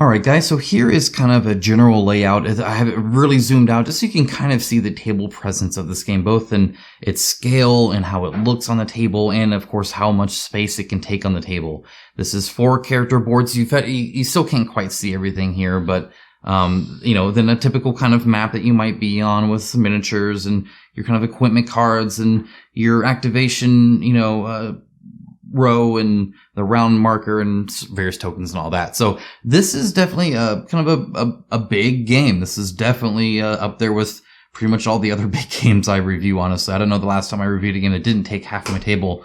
Alright guys, so here is kind of a general layout. I have it really zoomed out just so you can kind of see the table presence of this game, both in its scale and how it looks on the table, and of course how much space it can take on the table. This is 4 character boards. You still can't quite see everything here, but then a typical kind of map that you might be on with some miniatures and your kind of equipment cards and your activation, row and the round marker and various tokens and all that. So this is definitely kind of a big game. This is definitely up there with pretty much all the other big games I review, honestly. I don't know the last time I reviewed a game that didn't take half of my table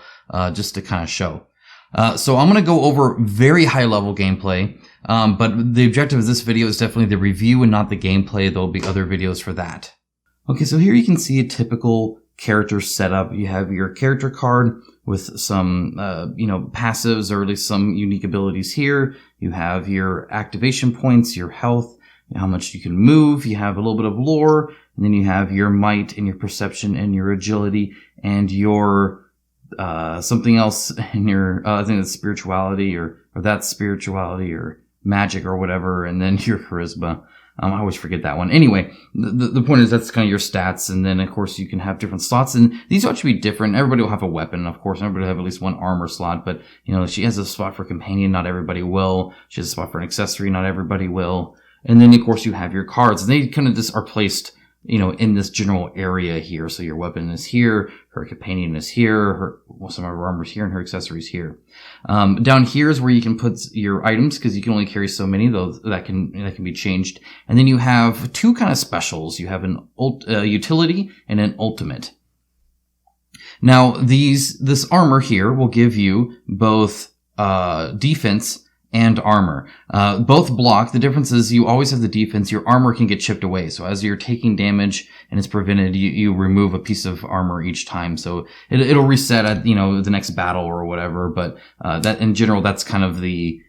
just to kind of show. So I'm going to go over very high level gameplay, but the objective of this video is definitely the review and not the gameplay. There'll be other videos for that. Okay, so here you can see a typical character setup. You have your character card with some, passives or at least some unique abilities here. You have your activation points, your health, how much you can move. You have a little bit of lore, and then you have your might and your perception and your agility and your something else in your, I think it's spirituality or that's spirituality or magic or whatever, and then your charisma. I always forget that one. Anyway, the point is that's kind of your stats, and then of course you can have different slots, and these ought to be different. Everybody will have a weapon, of course. Everybody will have at least one armor slot, but she has a spot for companion, not everybody will. She has a spot for an accessory, not everybody will. And then of course you have your cards, and they kind of just are placed in this general area here. So your weapon is here, her companion is here, some of her armor's here, and her accessories here. Down here is where you can put your items, because you can only carry so many, though that can be changed. And then you have 2 kind of specials. You have an utility and an ultimate. Now this armor here will give you both defense and armor. Both block. The difference is you always have the defense. Your armor can get chipped away. So as you're taking damage and it's prevented, you remove a piece of armor each time. So it'll reset at, the next battle or whatever. But, that in general, that's kind of the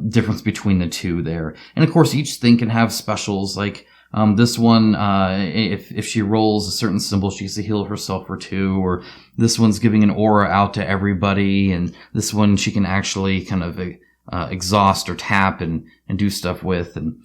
difference between the two there. And of course, each thing can have specials like, this one, if she rolls a certain symbol, she gets to heal herself for 2, or this one's giving an aura out to everybody. And this one, she can actually kind of, exhaust or tap and do stuff with and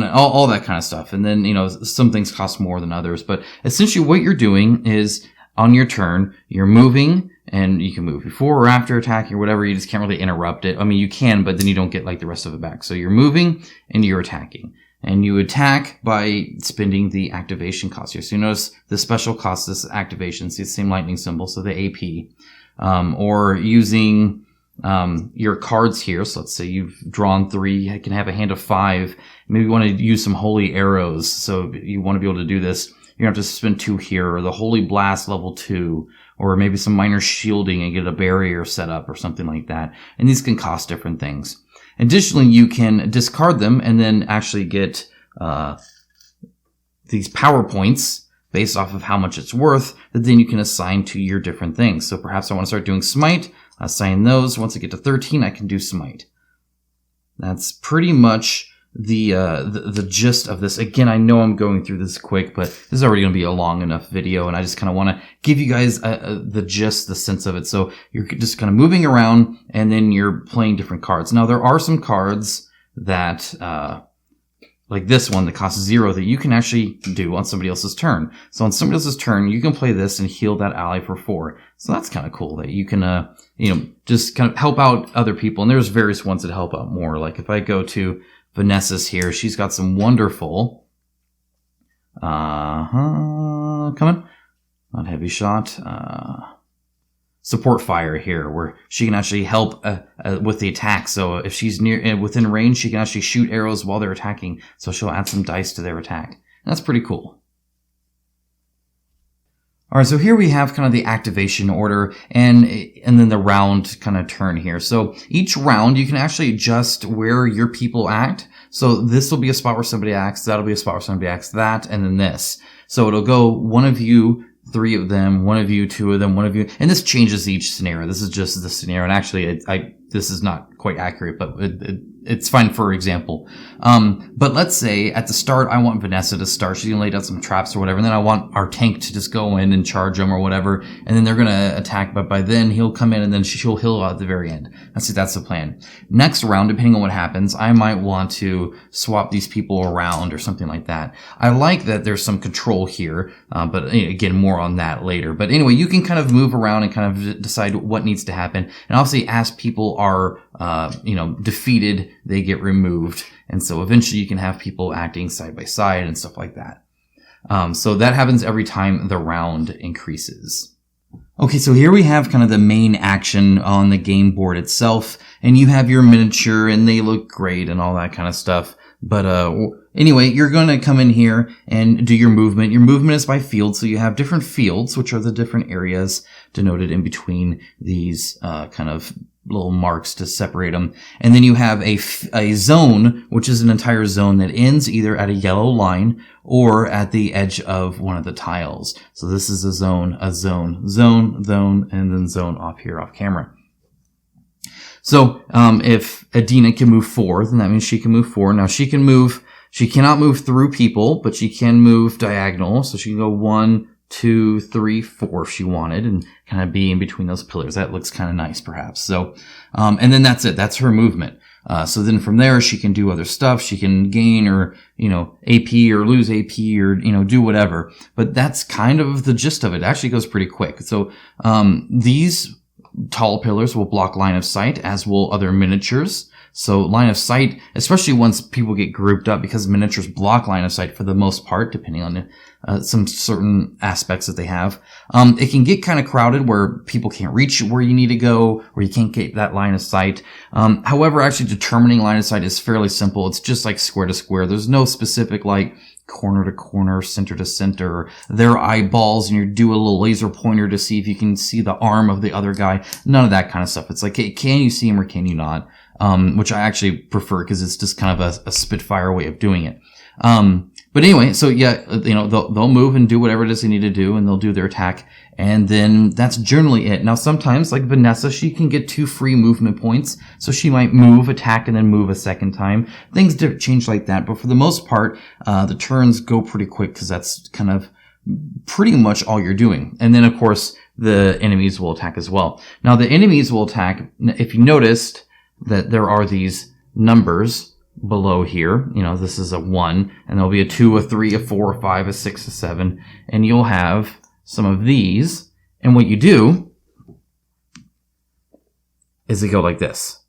all that kind of stuff. And then, some things cost more than others, but essentially what you're doing is on your turn, you're moving, and you can move before or after attacking or whatever. You just can't really interrupt it. I mean, you can, but then you don't get like the rest of it back. So you're moving and you're attacking. And you attack by spending the activation cost here. So you notice the special cost, this activation, see the same lightning symbol, so the AP. Or using your cards here. So let's say you've drawn 3, you can have a hand of 5. Maybe you want to use some holy arrows. So you want to be able to do this. You're going to have to spend 2 here, or the holy blast level 2, or maybe some minor shielding and get a barrier set up or something like that. And these can cost different things. Additionally, you can discard them and then actually get these power points based off of how much it's worth that then you can assign to your different things. So perhaps I want to start doing smite, assign those. Once I get to 13, I can do smite. That's pretty much the gist of this. Again, I know I'm going through this quick, but this is already going to be a long enough video, and I just kind of want to give you guys the gist, the sense of it. So you're just kind of moving around, and then you're playing different cards. Now, there are some cards that, like this one that costs 0 that you can actually do on somebody else's turn. So on somebody else's turn, you can play this and heal that ally for 4. So that's kind of cool that you can, just kind of help out other people. And there's various ones that help out more. Like if I go to Vanessa's here, she's got some wonderful, coming, not heavy shot, support fire here, where she can actually help with the attack. So if she's within range, she can actually shoot arrows while they're attacking. So she'll add some dice to their attack. And that's pretty cool. All right, so here we have kind of the activation order and then the round kind of turn here. So each round you can actually adjust where your people act. So this will be a spot where somebody acts, that'll be a spot where somebody acts, that, and then this. So it'll go one of you, 3 of them, one of you, 2 of them, one of you, and this changes each scenario. This is just the scenario, and actually, this is not quite accurate, but it's fine for example. But let's say at the start, I want Vanessa to start. She's going to lay down some traps or whatever. And then I want our tank to just go in and charge them or whatever. And then they're going to attack. But by then he'll come in and then she'll heal at the very end. That's the plan. Next round, depending on what happens, I might want to swap these people around or something like that. I like that there's some control here. But again, more on that later. But anyway, you can kind of move around and kind of decide what needs to happen. And obviously, as people are, defeated, they get removed. And so eventually you can have people acting side by side and stuff like that. So that happens every time the round increases. Okay, so here we have kind of the main action on the game board itself. And you have your miniature and they look great and all that kind of stuff. But anyway, you're going to come in here and do your movement. Your movement is by field, so you have different fields, which are the different areas denoted in between these kind of little marks to separate them. And then you have a zone, which is an entire zone that ends either at a yellow line or at the edge of one of the tiles. So this is a zone, and then zone off here off camera. So, if Adina can move 4, then that means she can move 4. Now she cannot move through people, but she can move diagonal. So she can go 1, 2, 3, 4 if she wanted and kind of be in between those pillars. That looks kind of nice, perhaps. So, and then that's it. That's her movement. So then from there, she can do other stuff. She can gain or, AP or lose AP or, do whatever. But that's kind of the gist of it. It actually goes pretty quick. So, these tall pillars will block line of sight, as will other miniatures. So line of sight, especially once people get grouped up, because miniatures block line of sight for the most part, depending on some certain aspects that they have. It can get kind of crowded where people can't reach where you need to go, or you can't get that line of sight. However, actually determining line of sight is fairly simple. It's just like square to square. There's no specific like corner to corner, center to center, their eyeballs, and you do a little laser pointer to see if you can see the arm of the other guy. None of that kind of stuff. It's like, hey, can you see him or can you not? Which I actually prefer because it's just kind of a spitfire way of doing it. But anyway, so yeah, they'll move and do whatever it is they need to do, and they'll do their attack, and then that's generally it. Now, sometimes, like Vanessa, she can get 2 free movement points, so she might move, attack, and then move a second time. Things change like that, but for the most part, the turns go pretty quick because that's kind of pretty much all you're doing. And then, of course, the enemies will attack as well. Now, the enemies will attack, if you noticed that there are these numbers below here, this is a 1, and there'll be a 2, a 3, a 4, a 5, a 6, a 7, and you'll have some of these, and what you do is they go like this.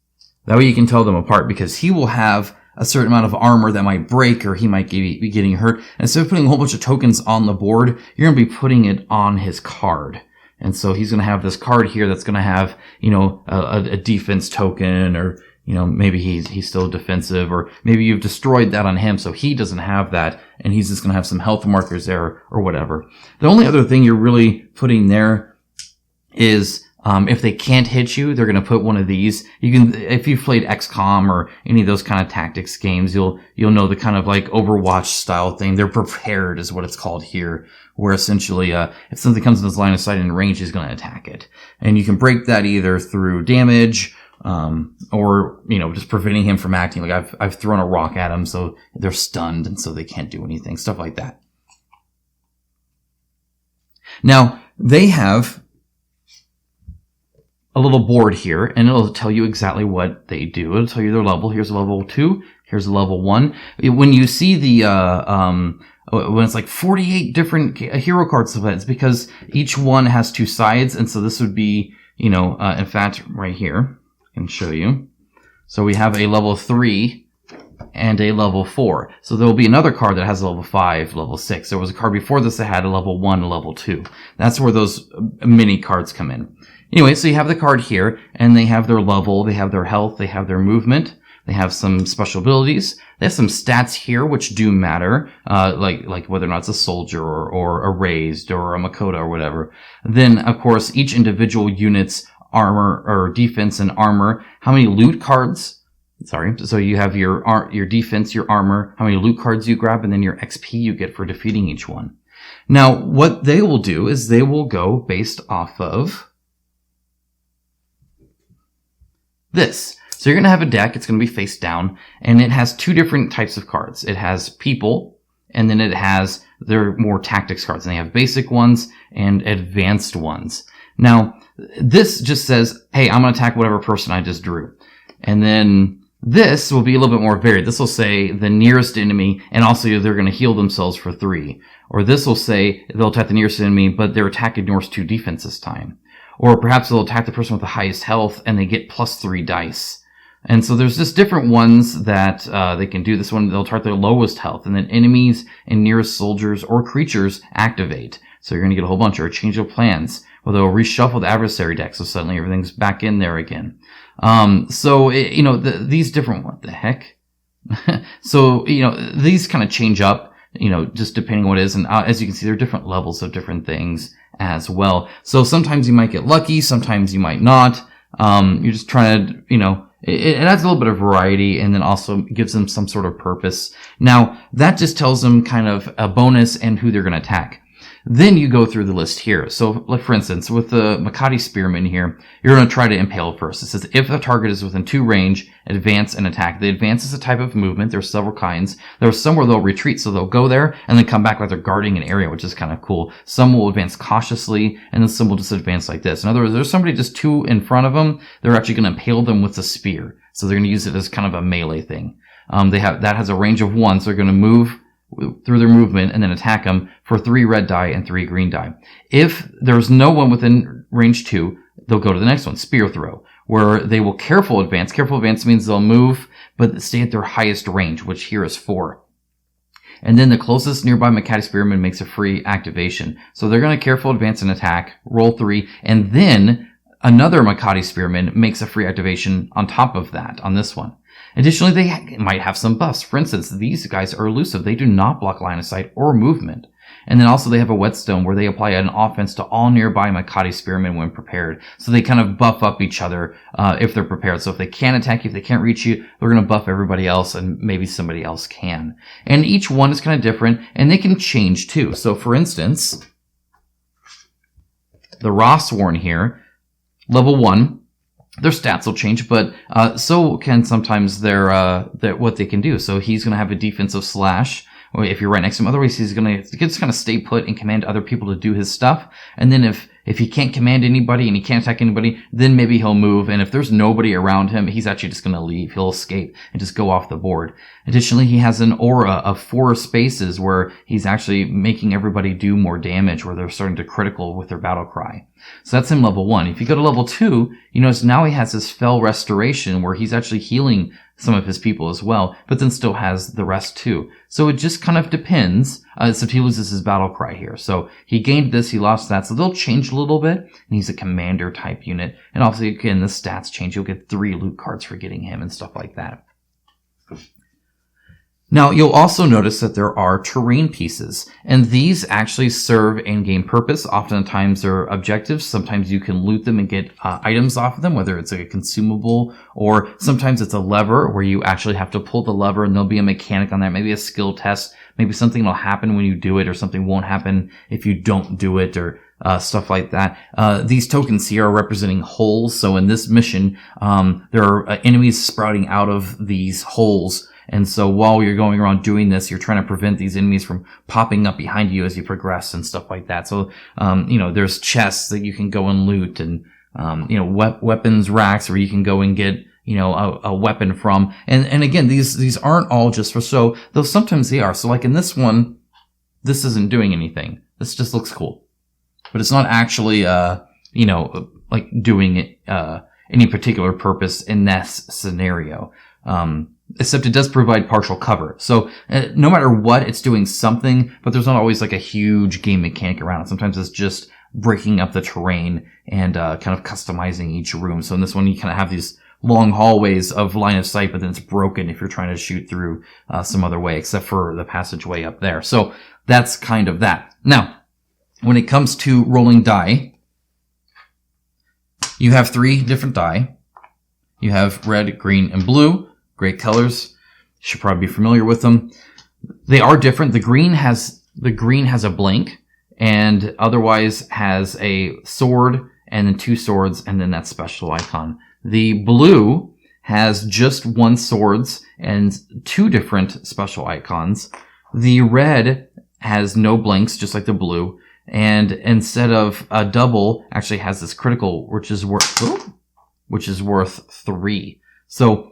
That way you can tell them apart, because he will have a certain amount of armor that might break, or he might be getting hurt. And instead of putting a whole bunch of tokens on the board, you're going to be putting it on his card. And so he's going to have this card here that's going to have, a defense token, or maybe he's still defensive, or maybe you've destroyed that on him, so he doesn't have that, and he's just going to have some health markers there or whatever. The only other thing you're really putting there is, if they can't hit you, they're going to put one of these. You can, if you've played XCOM or any of those kind of tactics games, you'll know the kind of like Overwatch style thing. They're prepared is what it's called here, where essentially, if something comes in this line of sight and range, he's going to attack it. And you can break that either through damage, or, just preventing him from acting. Like I've thrown a rock at him, so they're stunned, and so they can't do anything. Stuff like that. Now, they have a little board here, and it'll tell you exactly what they do. It'll tell you their level. Here's a level 2. Here's a level 1. When you see the, when it's like 48 different hero cards, it's because each one has 2 sides, and so this would be, in fact, right here. Can show you. So we have a level 3 and a level 4. So there will be another card that has a level 5, level 6. There was a card before this that had a level 1, a level 2. That's where those mini cards come in. Anyway, so you have the card here, and they have their level, they have their health, they have their movement, they have some special abilities, they have some stats here which do matter, like whether or not it's a soldier or a raised or a Makoto or whatever. Then, of course, each individual unit's armor or defense and armor, how many loot cards, so you have your defense, your armor, how many loot cards you grab, and then your XP you get for defeating each one. Now, what they will do is they will go based off of this. So you're going to have a deck. It's going to be face down, and it has two different types of cards. It has people, and then it has their more tactics cards. And they have basic ones and advanced ones. Now, this just says, hey, I'm going to attack whatever person I just drew. And then this will be a little bit more varied. This will say the nearest enemy, and also they're going to heal themselves for 3. Or this will say they'll attack the nearest enemy, but their attack ignores 2 defense this time. Or perhaps they'll attack the person with the highest health, and they get +3 dice. And so there's just different ones that they can do. This one, they'll target their lowest health, and then enemies and nearest soldiers or creatures activate. So you're going to get a whole bunch, or change of plans, where they'll reshuffle the adversary deck, so suddenly everything's back in there again. These different, what the heck? So, these kind of change up, just depending on what it is. And as you can see, there are different levels of different things as well. So sometimes you might get lucky, sometimes you might not. You're just trying to, it adds a little bit of variety, and then also gives them some sort of purpose. Now, that just tells them kind of a bonus and who they're going to attack. Then you go through the list here. So, like for instance, with the Makati Spearman here, you're going to try to impale first. It says if the target is within 2 range, advance and attack. The advance is a type of movement. There's several kinds. There's some where they'll retreat, so they'll go there and then come back like they're guarding an area, which is kind of cool. Some will advance cautiously, and then some will just advance like this. In other words, there's somebody just 2 in front of them. They're actually going to impale them with a spear. So they're going to use it as kind of a melee thing. That has a range of 1, so they're going to move through their movement and then attack them for 3 red die and 3 green die. If there's no one within range 2, they'll go to the next one, spear throw, where they will careful advance. Careful advance means they'll move, but stay at their highest range, which here is 4. And then the closest nearby Makati Spearman makes a free activation. So they're going to careful advance and attack, roll 3, and then another Makati Spearman makes a free activation on top of that on this one. Additionally, they might have some buffs. For instance, these guys are elusive. They do not block line of sight or movement. And then also they have a whetstone where they apply an offense to all nearby Makati Spearmen when prepared. So they kind of buff up each other if they're prepared. So if they can't attack you, if they can't reach you, they're going to buff everybody else, and maybe somebody else can. And each one is kind of different, and they can change too. So for instance, the Rossworn here, level 1, their stats will change, but so can sometimes their what they can do. So he's going to have a defensive slash if you're right next to him. Otherwise, he's going to just kind of stay put and command other people to do his stuff. And then if he can't command anybody and he can't attack anybody, then maybe he'll move. And if there's nobody around him, he's actually just going to leave. He'll escape and just go off the board. Additionally, he has an aura of 4 spaces where he's actually making everybody do more damage, where they're starting to critical with their battle cry. So that's him level 1. If you go to level 2, you notice now he has his Fell Restoration, where he's actually healing some of his people as well, but then still has the rest too. So it just kind of depends. So he loses his battle cry here. So he gained this, he lost that. So they'll change a little bit. And he's a commander type unit. And obviously, again, the stats change. You'll get 3 loot cards for getting him and stuff like that. Now, you'll also notice that there are terrain pieces, and these actually serve in-game purpose. Oftentimes they're objectives. Sometimes you can loot them and get items off of them, whether it's like a consumable, or sometimes it's a lever where you actually have to pull the lever and there'll be a mechanic on there, maybe a skill test, maybe something will happen when you do it, or something won't happen if you don't do it, or stuff like that. These tokens here are representing holes. So in this mission, there are enemies sprouting out of these holes. And so while you're going around doing this, you're trying to prevent these enemies from popping up behind you as you progress and stuff like that. So, there's chests that you can go and loot, and, weapons racks where you can go and get, a weapon from. And again, these aren't all just for show, though sometimes they are. So like in this one, this isn't doing anything. This just looks cool. But it's not actually, like doing any particular purpose in this scenario. Except it does provide partial cover. So no matter what, it's doing something, but there's not always like a huge game mechanic around it. Sometimes it's just breaking up the terrain and kind of customizing each room. So in this one, you kind of have these long hallways of line of sight, but then it's broken if you're trying to shoot through some other way, except for the passageway up there. So that's kind of that. Now, when it comes to rolling die, you have 3 different die. You have red, green, and blue. Great colors. You should probably be familiar with them. They are different. The green has a blink, and otherwise has a sword, and then 2 swords, and then that special icon. The blue has just 1 swords and 2 different special icons. The red has no blinks, just like the blue. And instead of a double, actually has this critical, which is worth 3. So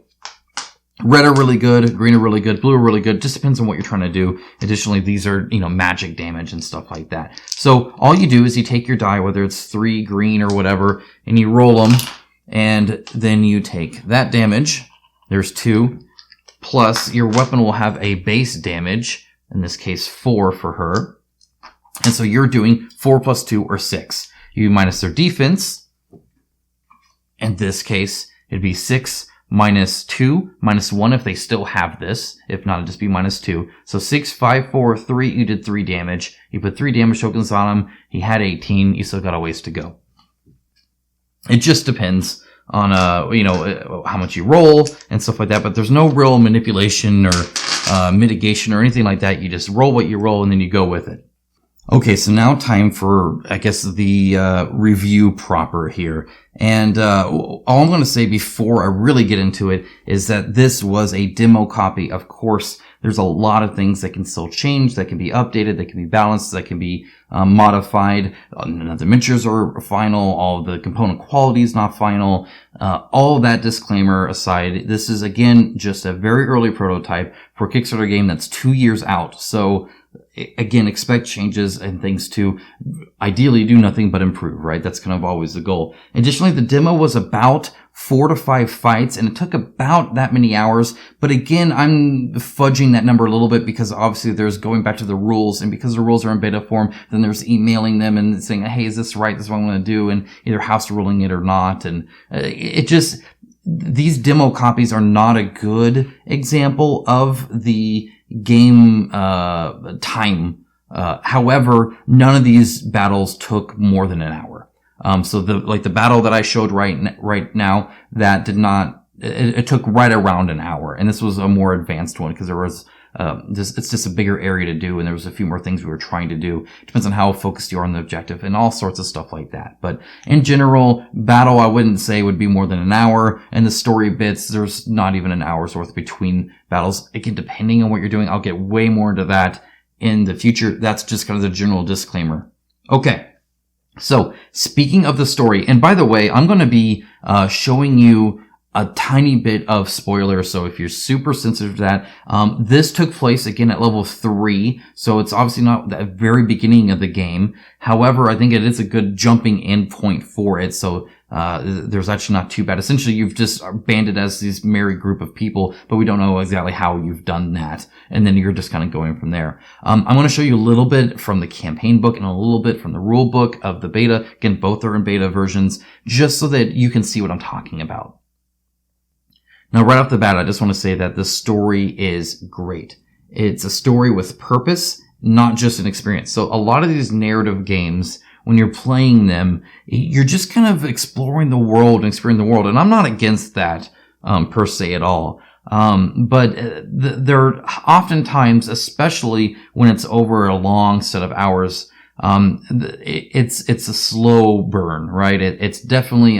red are really good, green are really good, blue are really good. Just depends on what you're trying to do. Additionally, these are, magic damage and stuff like that. So all you do is you take your die, whether it's 3 green or whatever, and you roll them, and then you take that damage. There's 2, plus your weapon will have a base damage, in this case 4 for her. And so you're doing 4 plus 2 or 6. You minus their defense. In this case, it'd be 6 minus 2, minus 1 if they still have this. If not, it'd just be minus 2. So 6, 5, 4, 3, you did 3 damage. You put 3 damage tokens on him. He had 18. You still got a ways to go. It just depends on, how much you roll and stuff like that. But there's no real manipulation or mitigation or anything like that. You just roll what you roll and then you go with it. Okay, so now time for, I guess, the review proper here. And all I'm going to say before I really get into it is that this was a demo copy. Of course, there's a lot of things that can still change, that can be updated, that can be balanced, that can be modified. None of the dimensions are final. All of the component quality is not final. All of that disclaimer aside, this is, again, just a very early prototype for a Kickstarter game that's 2 years out. So again, expect changes and things to ideally do nothing but improve, right? That's kind of always the goal. Additionally, the demo was about 4 to 5 fights, and it took about that many hours. But again, I'm fudging that number a little bit because obviously there's going back to the rules, and because the rules are in beta form, then there's emailing them and saying, hey, is this right? This is what I'm going to do, and either house ruling it or not. And these demo copies are not a good example of the game time. However, none of these battles took more than an hour. So the battle that I showed right now, that did not, it took right around an hour. And this was a more advanced one because there was, it's just a bigger area to do, and there was a few more things we were trying to do. Depends on how focused you are on the objective and all sorts of stuff like that. But in general, battle, I wouldn't say would be more than an hour. And the story bits, there's not even an hour's worth between battles. Again, depending on what you're doing, I'll get way more into that in the future. That's just kind of the general disclaimer. Okay. So speaking of the story, and by the way, I'm going to be, showing you a tiny bit of spoilers, so if you're super sensitive to that, this took place again at level 3, so it's obviously not the very beginning of the game. However, I think it is a good jumping in point for it, so there's actually not too bad. Essentially, you've just banded as this merry group of people, but we don't know exactly how you've done that, and then you're just kind of going from there. I'm going to show you a little bit from the campaign book and a little bit from the rule book of the beta. Again, both are in beta versions, just so that you can see what I'm talking about. Now, right off the bat, I just want to say that the story is great. It's a story with purpose, not just an experience. So a lot of these narrative games, when you're playing them, you're just kind of exploring the world and experiencing the world. And I'm not against that, per se at all. But there oftentimes, especially when it's over a long set of hours, it's a slow burn, right? It's definitely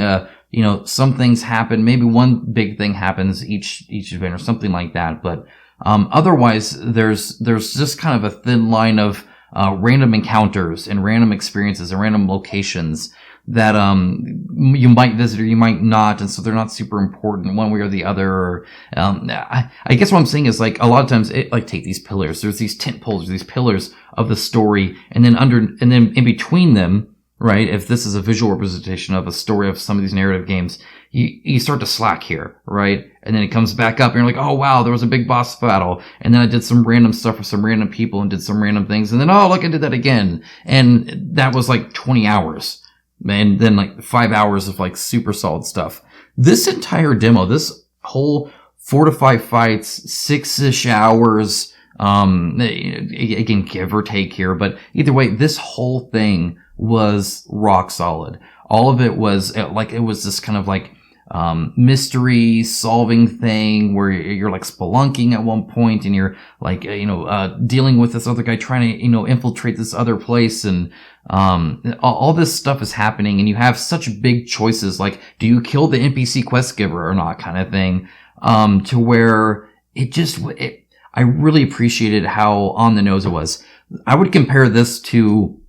some things happen. Maybe one big thing happens each event or something like that. But, otherwise, there's just kind of a thin line of, random encounters and random experiences and random locations that, you might visit or you might not. And so they're not super important one way or the other. Or, I guess what I'm saying is, like, a lot of times take these pillars. There's these tent poles, these pillars of the story. And then in between them, right? If this is a visual representation of a story of some of these narrative games, you start to slack here, right? And then it comes back up and you're like, oh wow, there was a big boss battle. And then I did some random stuff with some random people and did some random things. And then, oh, look, I did that again. And that was like 20 hours. And then like 5 hours of like super solid stuff. This entire demo, this whole 4 to 5 fights, 6-ish hours, again, give or take here. But either way, this whole thing was rock solid. All of it was it was this kind of like mystery solving thing where you're like spelunking at one point and you're like, dealing with this other guy trying to, infiltrate this other place. And, all this stuff is happening and you have such big choices. Like, do you kill the NPC quest giver or not kind of thing? To where I really appreciated how on the nose it was. I would compare this to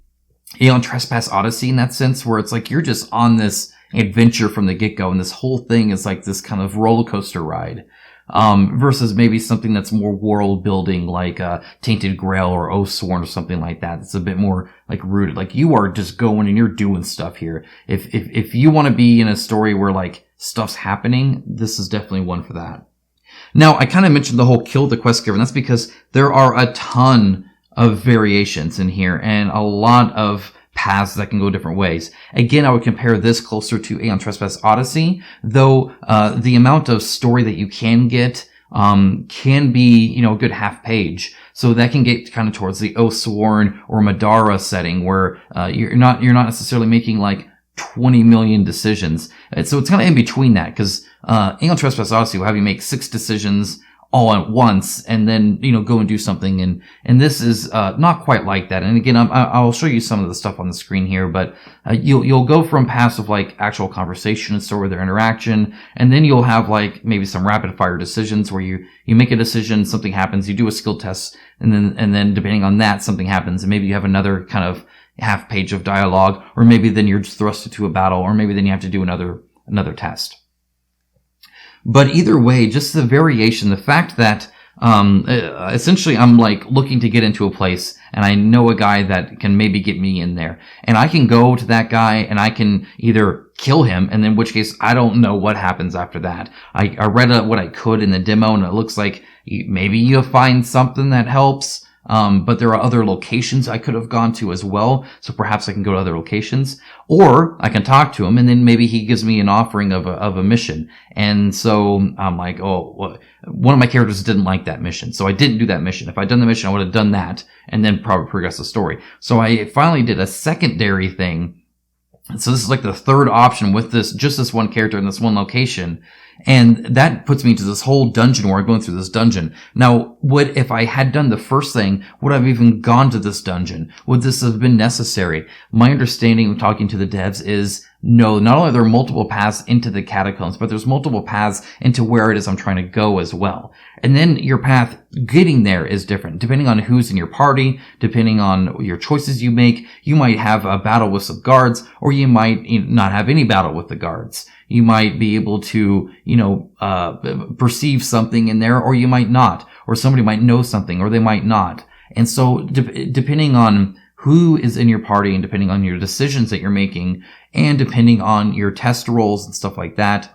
Aeon Trespass Odyssey in that sense, where it's like you're just on this adventure from the get-go, and this whole thing is like this kind of roller coaster ride. Versus maybe something that's more world building, like Tainted Grail or Oathsworn or something like that. It's a bit more like rooted. Like you are just going and you're doing stuff here. If you want to be in a story where like stuff's happening, this is definitely one for that. Now, I kind of mentioned the whole kill the quest giver, and that's because there are a ton of variations in here and a lot of paths that can go different ways. Again, I would compare this closer to Aeon Trespass Odyssey, though the amount of story that you can get can be, a good half page. So that can get kind of towards the Oathsworn or Madara setting where you're not necessarily making like 20 million decisions. So it's kind of in between that, because Aeon Trespass Odyssey will have you make 6 decisions all at once and then, go and do something. And this is not quite like that. And again, I'll show you some of the stuff on the screen here, but you'll go from paths of like actual conversation and story with their interaction, and then you'll have like maybe some rapid fire decisions where you make a decision, something happens, you do a skill test, and then depending on that, something happens, and maybe you have another kind of half page of dialogue, or maybe then you're just thrust into a battle, or maybe then you have to do another test. But either way, just the variation, the fact that essentially I'm like looking to get into a place and I know a guy that can maybe get me in there, and I can go to that guy and I can either kill him, and in which case I don't know what happens after that. I read what I could in the demo, and it looks like maybe you'll find something that helps. But there are other locations I could have gone to as well. So perhaps I can go to other locations, or I can talk to him and then maybe he gives me an offering of a mission. And so I'm like, one of my characters didn't like that mission, so I didn't do that mission. If I'd done the mission, I would have done that and then probably progressed the story. So I finally did a secondary thing. And so this is like the third option with just this one character in this one location. And that puts me into this whole dungeon where I'm going through this dungeon. Now, if I had done the first thing, would I have even gone to this dungeon? Would this have been necessary? My understanding of talking to the devs is no, not only are there multiple paths into the catacombs, but there's multiple paths into where it is I'm trying to go as well. And then your path getting there is different. Depending on who's in your party, depending on your choices you make, you might have a battle with some guards, or you might not have any battle with the guards. You might be able to, perceive something in there, or you might not. Or somebody might know something, or they might not. And so, depending on who is in your party, and depending on your decisions that you're making, and depending on your test rolls and stuff like that,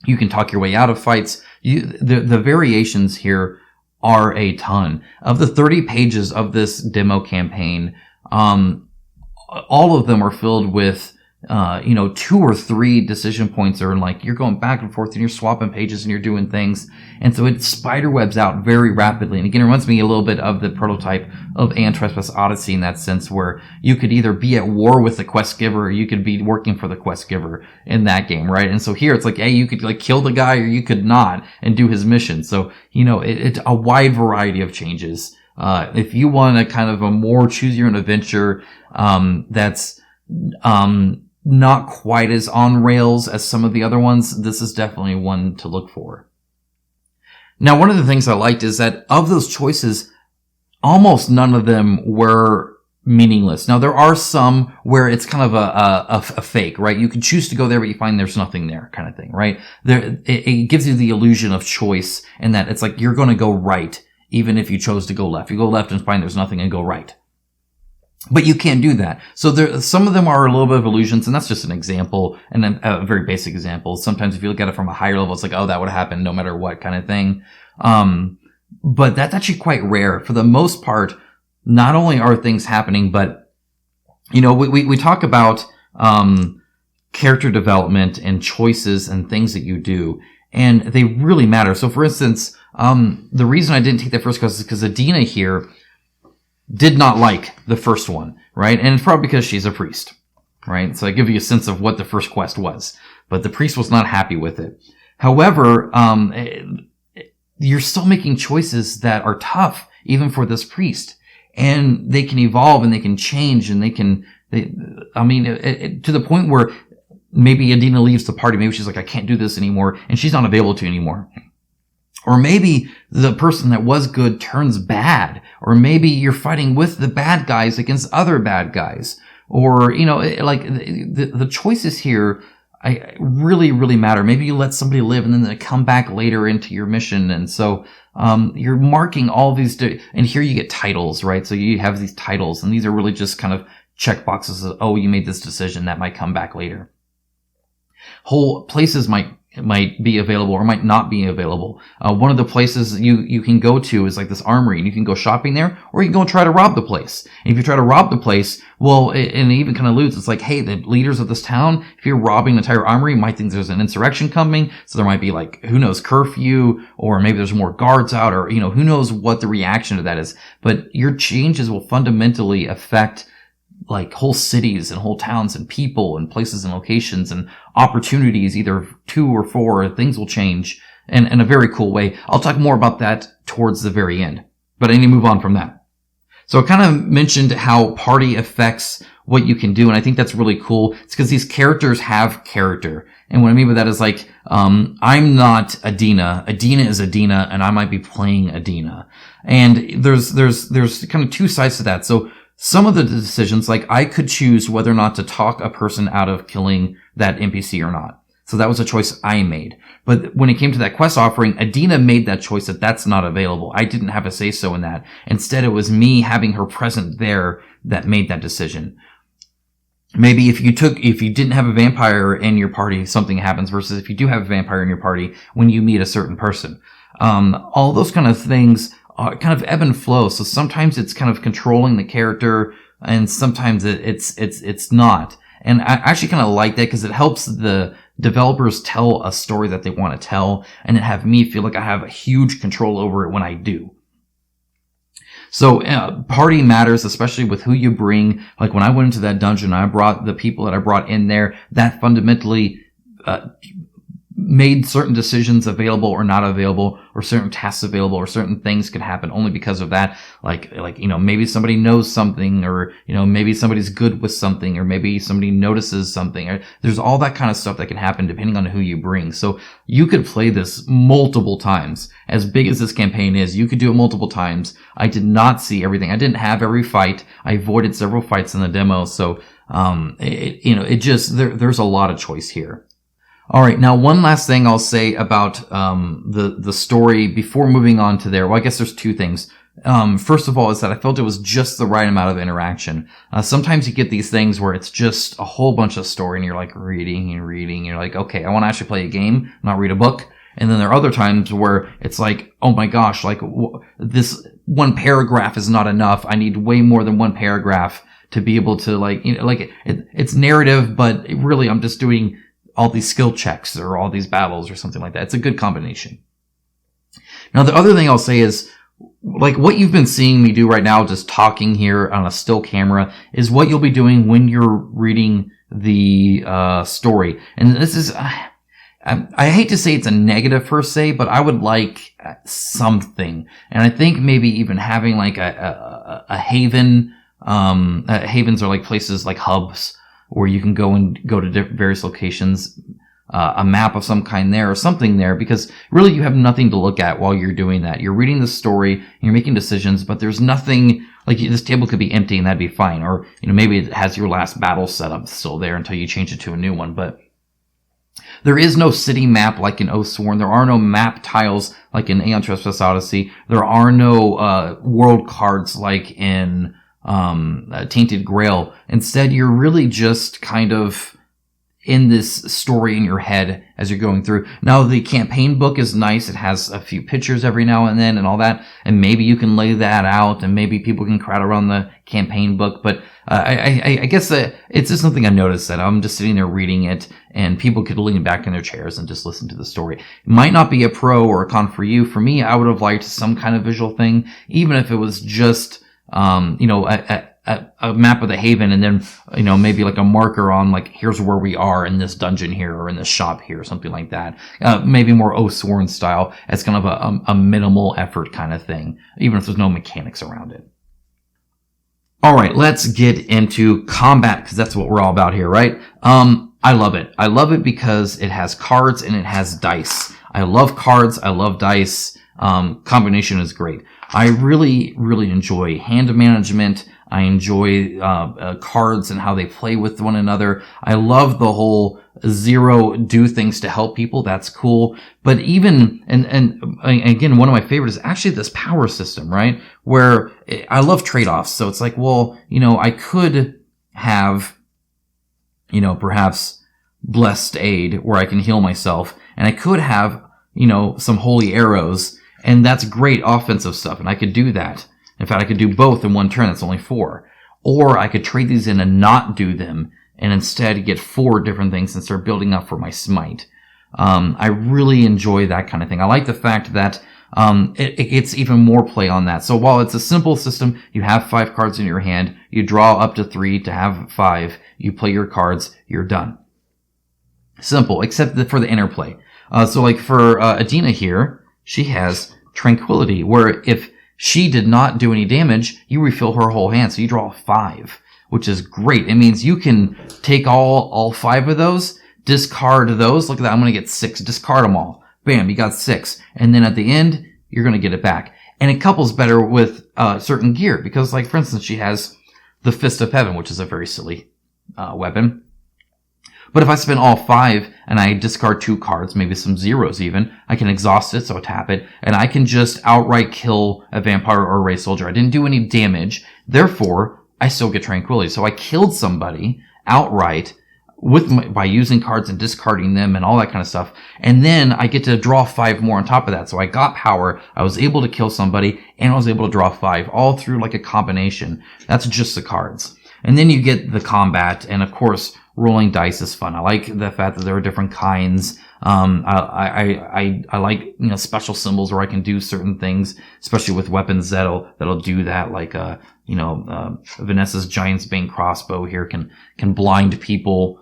you can talk your way out of fights. The variations here are a ton. Of the 30 pages of this demo campaign, all of them are filled with 2 or 3 decision points, or like you're going back and forth and you're swapping pages and you're doing things. And so it spiderwebs out very rapidly. And again, it reminds me a little bit of the prototype of Aeon Trespass Odyssey in that sense, where you could either be at war with the quest giver, or you could be working for the quest giver in that game, right? And so here it's like, hey, you could like kill the guy, or you could not and do his mission. So, it's a wide variety of changes. If you want a kind of a more choose your own adventure, that's, not quite as on rails as some of the other ones, this is definitely one to look for. Now, one of the things I liked is that of those choices, almost none of them were meaningless. Now, there are some where it's kind of a fake, right? You can choose to go there, but you find there's nothing there, kind of thing, right? It gives you the illusion of choice, and that it's like you're going to go right, even if you chose to go left. You go left and find there's nothing, and go right. But you can't do that. So some of them are a little bit of illusions, and that's just an example, and a very basic example. Sometimes if you look at it from a higher level, it's like, oh, that would happen no matter what kind of thing. But that's actually quite rare. For the most part, not only are things happening, but, we talk about, character development and choices and things that you do, and they really matter. So for instance, the reason I didn't take that first quest is because Adina here did not like the first one, right? And it's probably because she's a priest, right? So I give you a sense of what the first quest was. but the priest was not happy with it. However, you're still making choices that are tough, even for this priest. And they can evolve and they can change and to the point where maybe Adina leaves the party. Maybe she's like, I can't do this anymore. And she's not available to anymore. Or maybe the person that was good turns bad. Or maybe you're fighting with the bad guys against other bad guys. Or, the choices here, I really, really matter. Maybe you let somebody live and then they come back later into your mission. And so, you're marking all these, and here you get titles, right? So you have these titles, and these are really just kind of check boxes of, oh, you made this decision that might come back later. Whole places might be available or might not be available. One of the places you can go to is like this armory, and you can go shopping there, or you can go and try to rob the place. And if you try to rob the place, well, and it even kind of alludes, it's like, hey, the leaders of this town, if you're robbing the entire armory, you might think there's an insurrection coming, so there might be like, who knows, curfew, or maybe there's more guards out, or, who knows what the reaction to that is. But your changes will fundamentally affect like whole cities and whole towns and people and places and locations and opportunities, either 2 or 4, things will change in a very cool way. I'll talk more about that towards the very end, but I need to move on from that. So I kind of mentioned how party affects what you can do, and I think that's really cool. It's because these characters have character. And what I mean by that is like, I'm not Adina. Adina is Adina, and I might be playing Adina. And there's kind of 2 sides to that. So some of the decisions, like I could choose whether or not to talk a person out of killing that NPC or not. So that was a choice I made. But when it came to that quest offering, Adina made that choice that that's not available. I didn't have a say-so in that. Instead, it was me having her present there that made that decision. Maybe if you didn't have a vampire in your party, something happens, versus if you do have a vampire in your party when you meet a certain person. All those kind of things kind of ebb and flow. So sometimes it's kind of controlling the character, and sometimes it's not. And I actually kind of like that because it helps the developers tell a story that they want to tell, and it have me feel like I have a huge control over it when I do. So party matters, especially with who you bring. Like when I went into that dungeon, I brought the people that I brought in there. That fundamentally made certain decisions available or not available, or certain tasks available, or certain things could happen only because of that. Like, maybe somebody knows something, or, maybe somebody's good with something, or maybe somebody notices something, or there's all that kind of stuff that can happen depending on who you bring. So you could play this multiple times. As big as this campaign is, you could do it multiple times. I did not see everything. I didn't have every fight. I avoided several fights in the demo. So, there's a lot of choice here. All right. Now, one last thing I'll say about the story before moving on to there. Well, I guess there's 2 things. First of all, is that I felt it was just the right amount of interaction. Sometimes you get these things where it's just a whole bunch of story, and you're like reading and reading. And you're like, okay, I want to actually play a game, not read a book. And then there are other times where it's like, oh my gosh, like this one paragraph is not enough. I need way more than one paragraph to be able to it's narrative, but really I'm just doing all these skill checks or all these battles or something like that. It's a good combination. Now, the other thing I'll say is, like what you've been seeing me do right now, just talking here on a still camera, is what you'll be doing when you're reading the story. And this is, I hate to say it's a negative per se, but I would like something. And I think maybe even having like a haven, havens are like places like hubs, where you can go to various locations, a map of some kind there or something there, because really you have nothing to look at while you're doing that. You're reading the story, you're making decisions, but there's nothing, like this table could be empty and that'd be fine. Or, maybe it has your last battle setup still there until you change it to a new one. But there is no city map like in Oathsworn. There are no map tiles like in Aeon Trespass Odyssey. There are no world cards like in Tainted Grail. Instead, you're really just kind of in this story in your head as you're going through. Now, the campaign book is nice. It has a few pictures every now and then and all that. And maybe you can lay that out, and maybe people can crowd around the campaign book. But I guess that it's just something I noticed, that I'm just sitting there reading it, and people could lean back in their chairs and just listen to the story. It might not be a pro or a con for you. For me, I would have liked some kind of visual thing, even if it was just a a map of the haven, and then, maybe like a marker on like, here's where we are in this dungeon here, or in this shop here, something like that. Maybe more Sworn style, as kind of a minimal effort kind of thing, even if there's no mechanics around it. All right, let's get into combat, because that's what we're all about here, right? I love it. I love it because it has cards and it has dice. I love cards. I love dice. Combination is great. I really, really enjoy hand management. I enjoy cards and how they play with one another. I love the whole zero do things to help people. That's cool. But even, and again, one of my favorites is actually this power system, right? Where I love trade-offs. So it's like, well, I could have, perhaps blessed aid where I can heal myself. And I could have, some holy arrows. And that's great offensive stuff. And I could do that. In fact, I could do both in one turn. That's only 4. Or I could trade these in and not do them, and instead get 4 different things and start building up for my smite. I really enjoy that kind of thing. I like the fact that it gets even more play on that. So while it's a simple system, you have 5 cards in your hand, you draw up to 3 to have 5, you play your cards, you're done. Simple, except for the interplay. So like for Adina here, she has Tranquility, where if she did not do any damage, you refill her whole hand, so you draw 5, which is great. It means you can take all 5 of those, discard those. Look at that, I'm going to get 6. Discard them all. Bam, you got 6. And then at the end, you're going to get it back. And it couples better with certain gear, because, like, for instance, she has the Fist of Heaven, which is a very silly weapon. But if I spend all 5 and I discard 2 cards, maybe some zeros even, I can exhaust it, so I tap it, and I can just outright kill a vampire or a race soldier. I didn't do any damage, therefore, I still get Tranquility. So I killed somebody outright by using cards and discarding them and all that kind of stuff. And then I get to draw 5 more on top of that. So I got power, I was able to kill somebody, and I was able to draw 5, all through like a combination. That's just the cards. And then you get the combat, and of course, rolling dice is fun. I like the fact that there are different kinds. I like, special symbols where I can do certain things, especially with weapons that'll do that. Like, Vanessa's Giant's Bane crossbow here can blind people,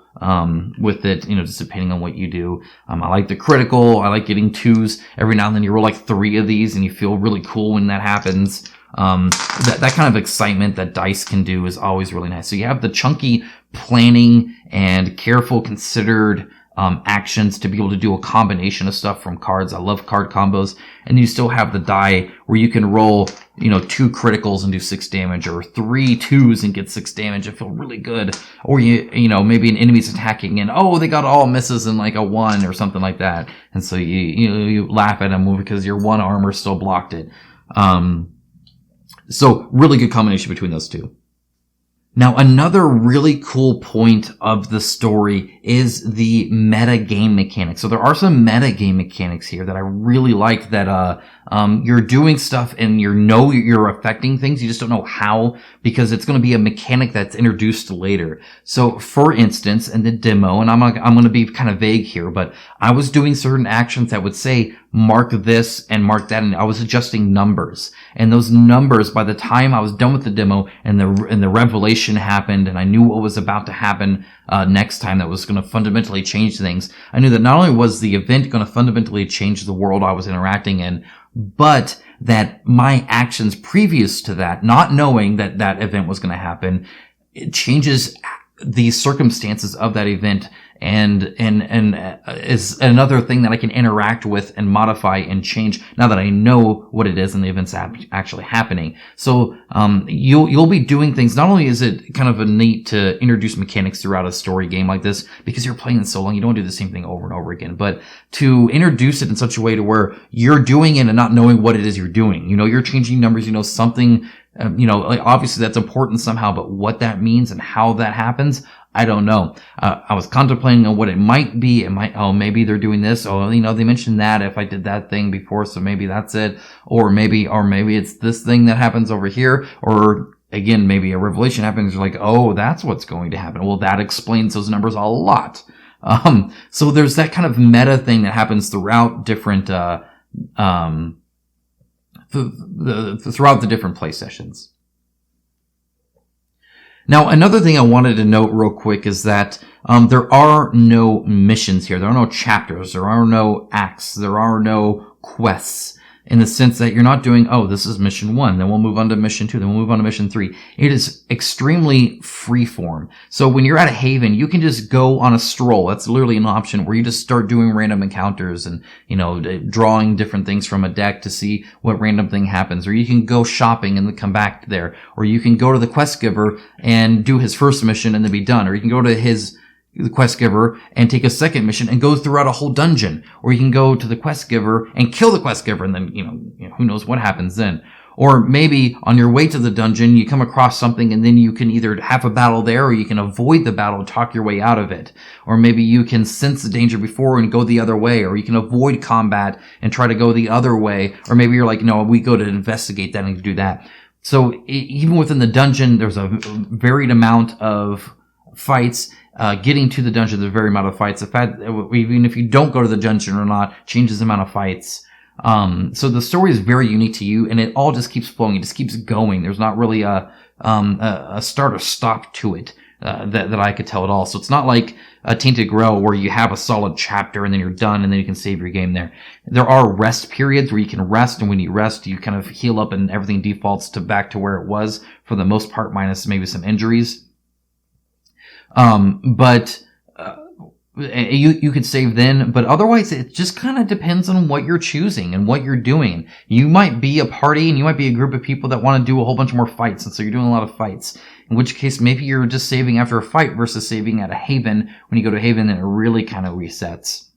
with it, just depending on what you do. I like the critical. I like getting 2s. Every now and then you roll like 3 of these and you feel really cool when that happens. That kind of excitement that dice can do is always really nice. So you have the chunky planning and careful, considered actions to be able to do a combination of stuff from cards. I love card combos. And you still have the die where you can roll, 2 criticals and do 6 damage, or 3 2s and get 6 damage and feel really good. Or maybe an enemy's attacking and they got all misses and like a 1 or something like that. And so you laugh at them because your 1 armor still blocked it. So really good combination between those 2. Now, another really cool point of the story is the meta game mechanics. So there are some meta game mechanics here that I really like, that you're doing stuff and you're affecting things. You just don't know how, because it's going to be a mechanic that's introduced later. So for instance, in the demo, and I'm going to be kind of vague here, but I was doing certain actions that would say mark this and mark that, and I was adjusting numbers. And those numbers, by the time I was done with the demo and the revelation happened, and I knew what was about to happen next time that was going to fundamentally change things, I knew that not only was the event going to fundamentally change the world I was interacting in, but that my actions previous to that, not knowing that that event was going to happen, it changes the circumstances of that event, and is another thing that I can interact with and modify and change now that I know what it is and the event's actually happening. So you'll be doing things. Not only is it kind of a neat to introduce mechanics throughout a story game like this, because you're playing it so long, you don't do the same thing over and over again, but to introduce it in such a way to where you're doing it and not knowing what it is you're doing. You're changing numbers, something, obviously that's important somehow, but what that means and how that happens, I don't know. I was contemplating on what it might be. Maybe they're doing this. They mentioned that if I did that thing before, so maybe that's it. Or maybe it's this thing that happens over here. Or again, maybe a revelation happens. You're like, that's what's going to happen. Well, that explains those numbers a lot. So there's that kind of meta thing that happens throughout different, throughout the different play sessions. Now, another thing I wanted to note real quick is that there are no missions here. There are no chapters. There are no acts. There are no quests, in the sense that you're not doing, oh, this is mission 1, then we'll move on to mission 2, then we'll move on to mission 3. It is extremely freeform. So when you're at a haven, you can just go on a stroll. That's literally an option where you just start doing random encounters and, drawing different things from a deck to see what random thing happens. Or you can go shopping and then come back there. Or you can go to the quest giver and do his first mission and then be done. Or you can go to the quest giver and take a second mission and go throughout a whole dungeon. Or you can go to the quest giver and kill the quest giver and then, who knows what happens then. Or maybe on your way to the dungeon, you come across something and then you can either have a battle there or you can avoid the battle and talk your way out of it. Or maybe you can sense the danger before and go the other way. Or you can avoid combat and try to go the other way. Or maybe you're like, no, we go to investigate that and do that. So even within the dungeon, there's a varied amount of fights. Getting to the dungeon, there's a very amount of fights. The fact, even if you don't go to the dungeon or not, changes the amount of fights. So the story is very unique to you, and it all just keeps flowing. It just keeps going. There's not really a start or stop to it, that I could tell at all. So it's not like a Tainted Grail where you have a solid chapter and then you're done and then you can save your game there. There are rest periods where you can rest, and when you rest, you kind of heal up and everything defaults back to where it was for the most part, minus maybe some injuries. But you could save then, but otherwise it just kind of depends on what you're choosing and what you're doing. You might be a party and you might be a group of people that want to do a whole bunch more fights, and so you're doing a lot of fights. In which case, maybe you're just saving after a fight versus saving at a haven. When you go to haven, then it really kind of resets.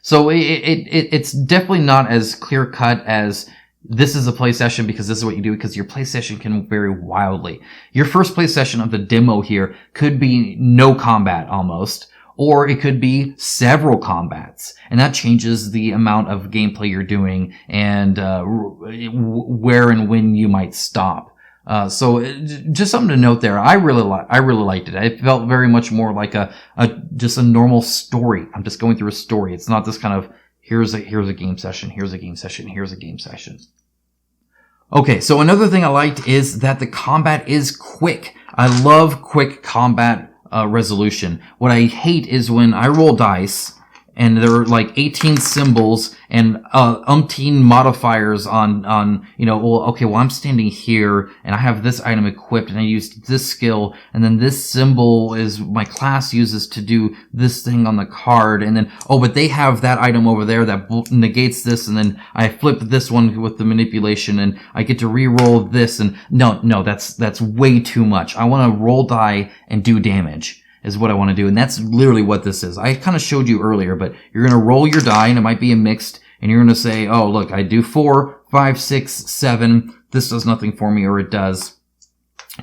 So it's definitely not as clear cut as this is a play session because this is what you do, because your play session can vary wildly. Your first play session of the demo here could be no combat almost, or it could be several combats, and that changes the amount of gameplay you're doing and where and when you might stop. So just something to note there. I really liked it. It felt very much more like just a normal story. I'm just going through a story. It's not this kind of here's a game session, here's a game session, here's a game session. Okay, so another thing I liked is that the combat is quick. I love quick combat resolution. What I hate is when I roll dice and there are like 18 symbols and umpteen modifiers on I'm standing here and I have this item equipped and I used this skill, and then this symbol is my class uses to do this thing on the card, and then but they have that item over there that negates this, and then I flip this one with the manipulation and I get to re-roll this, and no, that's way too much. I want to roll die and do damage is what I want to do. And that's literally what this is. I kind of showed you earlier, but you're going to roll your die, and it might be a mixed, and you're going to say, oh, look, I do 4, 5, 6, 7. This does nothing for me, or it does.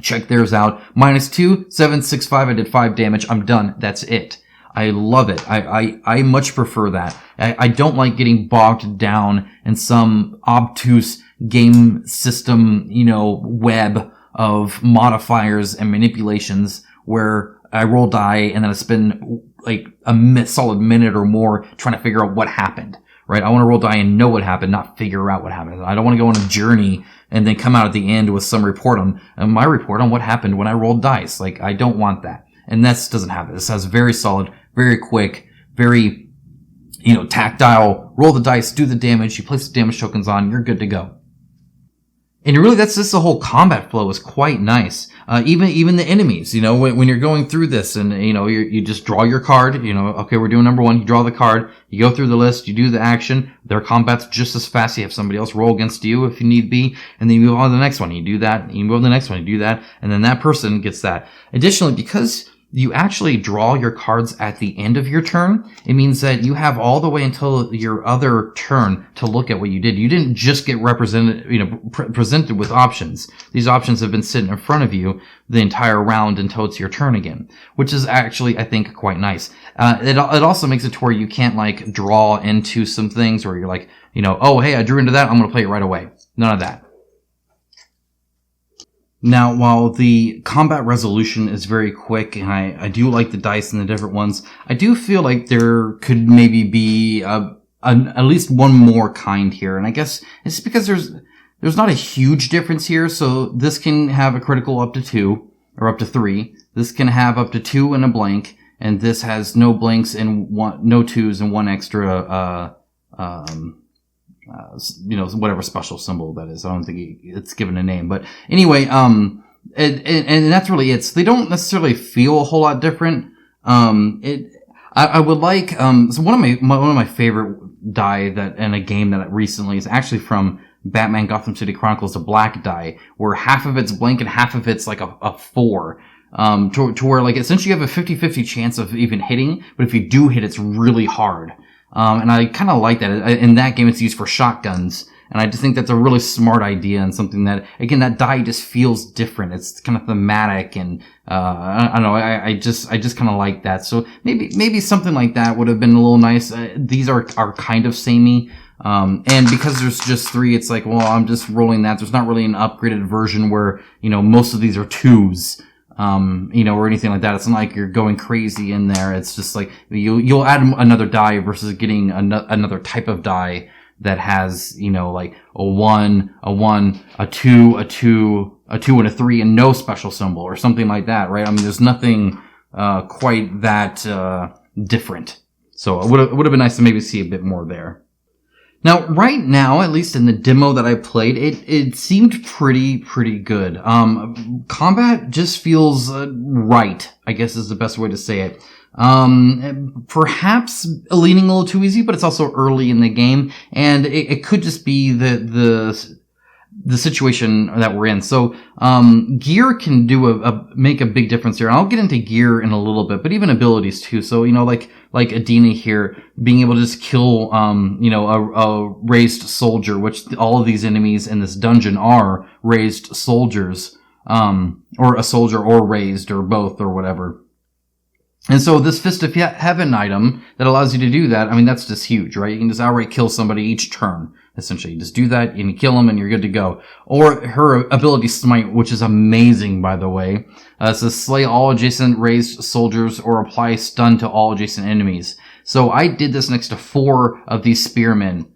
Check theirs out. -2, 7, 6, 5. I did 5 damage. I'm done. That's it. I love it. I much prefer that. I don't like getting bogged down in some obtuse game system, web of modifiers and manipulations where I roll die and then I spend like a solid minute or more trying to figure out what happened, right? I want to roll die and know what happened, not figure out what happened. I don't want to go on a journey and then come out at the end with some report on my report on what happened when I rolled dice. Like, I don't want that. And this doesn't have it. This has very solid, very quick, very, tactile. Roll the dice, do the damage. You place the damage tokens on, you're good to go. And really, that's just the whole combat flow is quite nice. Even the enemies, when you're going through this and, you just draw your card, okay, we're doing number 1, you draw the card, you go through the list, you do the action, their combat's just as fast, you have somebody else roll against you if you need be, and then you move on to the next one, you do that, you move on to the next one, you do that, and then that person gets that. Additionally, because you actually draw your cards at the end of your turn, it means that you have all the way until your other turn to look at what you did. You didn't just get presented with options. These options have been sitting in front of you the entire round until it's your turn again, which is actually, I think, quite nice. It also makes it to where you can't draw into some things where you're like, oh, hey, I drew into that, I'm going to play it right away. None of that. Now, while the combat resolution is very quick, and I do like the dice and the different ones, I do feel like there could maybe be at least one more kind here. And I guess it's because there's not a huge difference here. So this can have a critical up to 2 or up to 3. This can have up to 2 and a blank, and this has no blanks and no 2s and 1 extra, whatever special symbol that is. I don't think it's given a name, but anyway, and that's really it. So they don't necessarily feel a whole lot different. I would like, so one of my favorite die that in a game that recently is actually from Batman Gotham City Chronicles, a black die, where half of it's blank and half of it's like a 4. To where like essentially you have a 50-50 chance of even hitting, but if you do hit, it's really hard. And I kind of like that. In that game, it's used for shotguns. And I just think that's a really smart idea and something that, again, that die just feels different. It's kind of thematic and, I don't know, I just kind of like that. So maybe something like that would have been a little nice. These are kind of samey. And because there's just 3, it's like, well, I'm just rolling that. There's not really an upgraded version where, most of these are 2s. Or anything like that. It's not like you're going crazy in there. It's just like you'll add another die versus getting another type of die that has, like a 1, a 2, a 2, a 2 and a 3 and no special symbol or something like that, right? I mean, there's nothing, quite that, different. So it would have been nice to maybe see a bit more there. Now, right now, at least in the demo that I played, it seemed pretty good. Combat just feels right, I guess is the best way to say it. Perhaps leaning a little too easy, but it's also early in the game, and it could just be the situation that we're in. So, gear can make a big difference here. And I'll get into gear in a little bit, but even abilities too. So, like Adina here, being able to just kill, a raised soldier, which all of these enemies in this dungeon are raised soldiers, or a soldier or raised or both or whatever. And so this Fist of Heaven item that allows you to do that, I mean, that's just huge, right? You can just outright kill somebody each turn, essentially. You just do that, and you kill them, and you're good to go. Or her ability Smite, which is amazing, by the way. It says slay all adjacent raised soldiers or apply stun to all adjacent enemies. So I did this next to 4 of these spearmen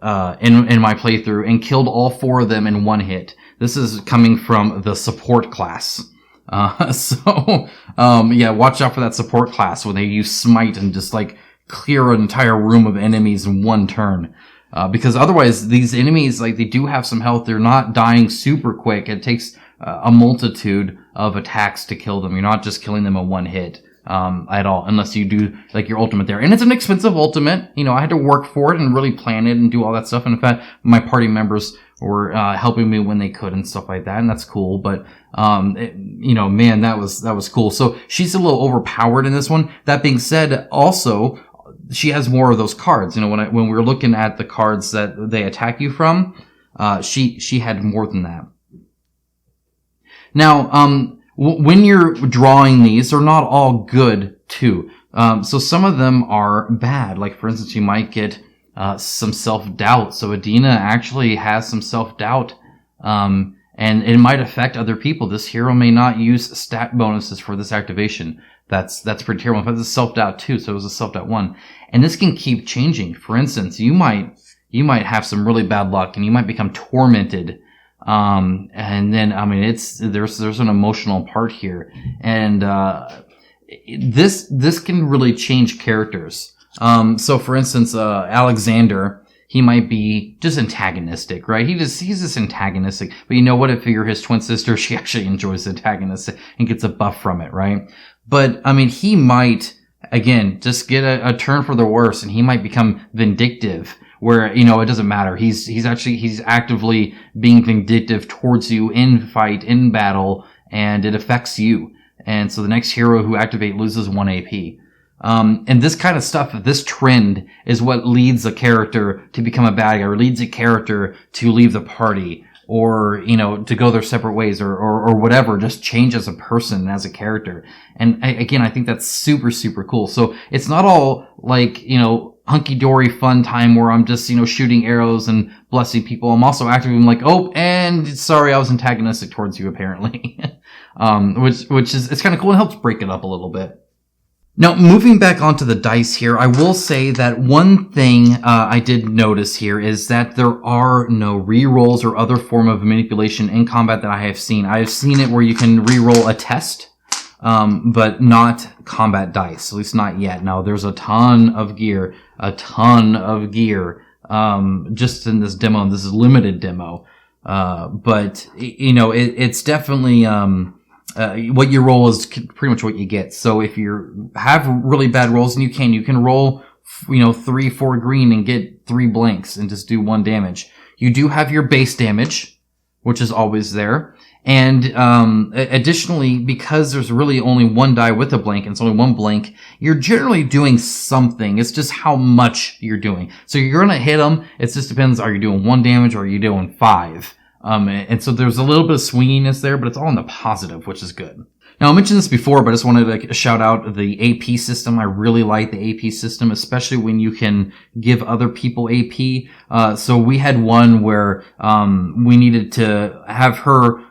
in my playthrough and killed all 4 of them in 1 hit. This is coming from the support class. Watch out for that support class when they use Smite and just like clear an entire room of enemies in 1 turn. Because otherwise these enemies, like, they do have some health. They're not dying super quick. It takes a multitude of attacks to kill them. You're not just killing them in 1 hit. At all, unless you do like your ultimate there. And it's an expensive ultimate. I had to work for it and really plan it and do all that stuff. And in fact, my party members were, helping me when they could and stuff like that. And that's cool. But, man, that was cool. So she's a little overpowered in this one. That being said, also, she has more of those cards. When we were looking at the cards that they attack you from, she had more than that. Now, when you're drawing these, they're not all good, too. So some of them are bad. Like, for instance, you might get some self-doubt. So Adina actually has some self-doubt, and it might affect other people. This hero may not use stat bonuses for this activation. That's pretty terrible. But it's a self-doubt, too, so it was a self-doubt 1. And this can keep changing. For instance, you might have some really bad luck, and you might become tormented. And then, I mean, there's an emotional part here. And, this can really change characters. So for instance, Alexander, he might be just antagonistic, right? He's just antagonistic. But you know what? If you're his twin sister, she actually enjoys antagonistic and gets a buff from it, right? But, I mean, he might, again, just get a turn for the worse, and he might become vindictive. Where, it doesn't matter. He's actively being vindictive towards you in fight, in battle, and it affects you. And so the next hero who activate loses 1 AP. And this kind of stuff, this trend, is what leads a character to become a bad guy, or leads a character to leave the party, or, to go their separate ways, or whatever, just change as a person, as a character. And again, I think that's super, super cool. So it's not all like, hunky-dory fun time where I'm just, shooting arrows and blessing people. I'm also actively like, oh, and sorry, I was antagonistic towards you, apparently. Which is, it's kind of cool and helps break it up a little bit. Now, moving back onto the dice here, I will say that one thing I did notice here is that there are no rerolls or other form of manipulation in combat that I have seen. I have seen it where you can reroll a test, but not combat dice, at least not yet. Now, there's a ton of gear, just in this demo. This is limited demo. But, you know, it's definitely, what you roll is pretty much what you get. So if you have really bad rolls, and you can roll, 3-4 green and get 3 blanks and just do 1 damage. You do have your base damage, which is always there. And, additionally, because there's really only 1 die with a blank and it's only 1 blank, you're generally doing something. It's just how much you're doing. So you're gonna hit them. It just depends. Are you doing 1 damage or are you doing 5? And so there's a little bit of swinginess there, but it's all in the positive, which is good. Now, I mentioned this before, but I just wanted to shout out the AP system. I really like the AP system, especially when you can give other people AP. So we had one where, we needed to have her,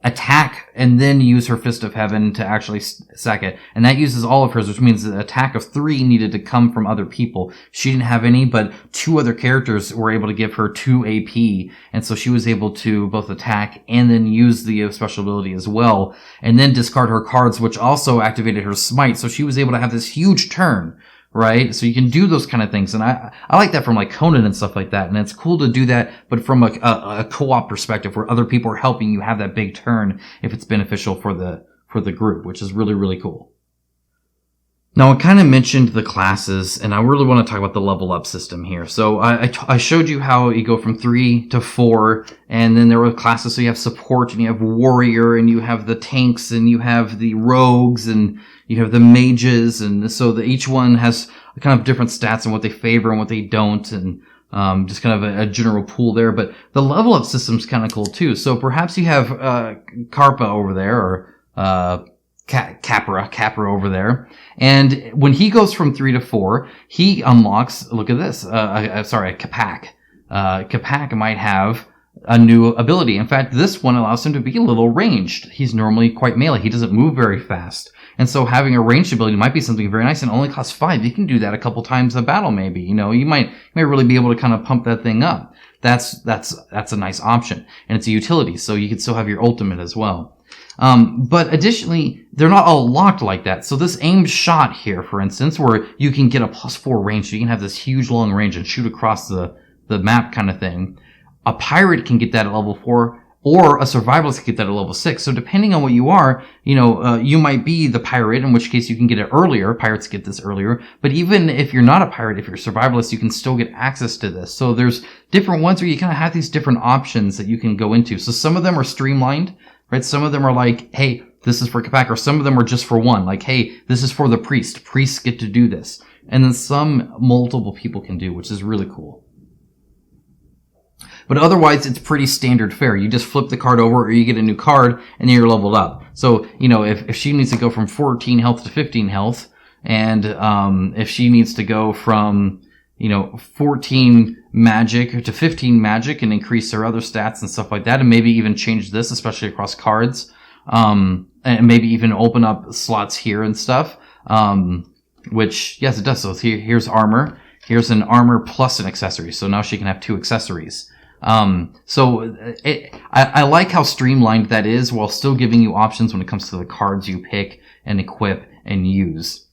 attack and then use her Fist of Heaven to actually sack it. And that uses all of hers, which means the attack of 3 needed to come from other people. She didn't have any, but 2 other characters were able to give her 2 AP. And so she was able to both attack and then use the special ability as well. And then discard her cards, which also activated her smite. So she was able to have this huge turn. Right? So you can do those kind of things. And I like that from like Conan and stuff like that. And it's cool to do that, but from a co-op perspective where other people are helping you have that big turn if it's beneficial for the group, which is really, really cool. Now, I kind of mentioned the classes, and I really want to talk about the level up system here. So I showed you how you go from 3 to 4, and then there were classes. So you have support, and you have warrior, and you have the tanks, and you have the rogues, and you have the mages, and so each one has kind of different stats and what they favor and what they don't, and just kind of a general pool there. But the level up system's kind of cool too. So perhaps you have Karpa over there, or Capra over there. And when he goes from 3 to 4, he unlocks, look at this, a Capac. Capac might have a new ability. In fact, this one allows him to be a little ranged. He's normally quite melee. He doesn't move very fast. And so having a ranged ability might be something very nice and only costs 5. You can do that a couple times a battle maybe. You might really be able to kind of pump that thing up. That's a nice option. And it's a utility, so you can still have your ultimate as well. But additionally, they're not all locked like that. So this aimed shot here, for instance, where you can get a +4 range, so you can have this huge long range and shoot across the map kind of thing. A pirate can get that at level 4, or a survivalist can get that at level 6. So depending on what you are, you might be the pirate, in which case you can get it earlier. Pirates get this earlier. But even if you're not a pirate, if you're a survivalist, you can still get access to this. So there's different ones where you kind of have these different options that you can go into. So some of them are streamlined. Right? Some of them are like, hey, this is for Capac, or some of them are just for one. Like, hey, this is for the priest. Priests get to do this. And then some multiple people can do, which is really cool. But otherwise, it's pretty standard fare. You just flip the card over, or you get a new card, and then you're leveled up. So, if she needs to go from 14 health to 15 health, and if she needs to go from 14 magic to 15 magic and increase her other stats and stuff like that, and maybe even change this, especially across cards, and maybe even open up slots here and stuff, which, yes, it does. So here's armor. Here's an armor plus an accessory. So now she can have 2 accessories. I like how streamlined that is while still giving you options when it comes to the cards you pick and equip and use.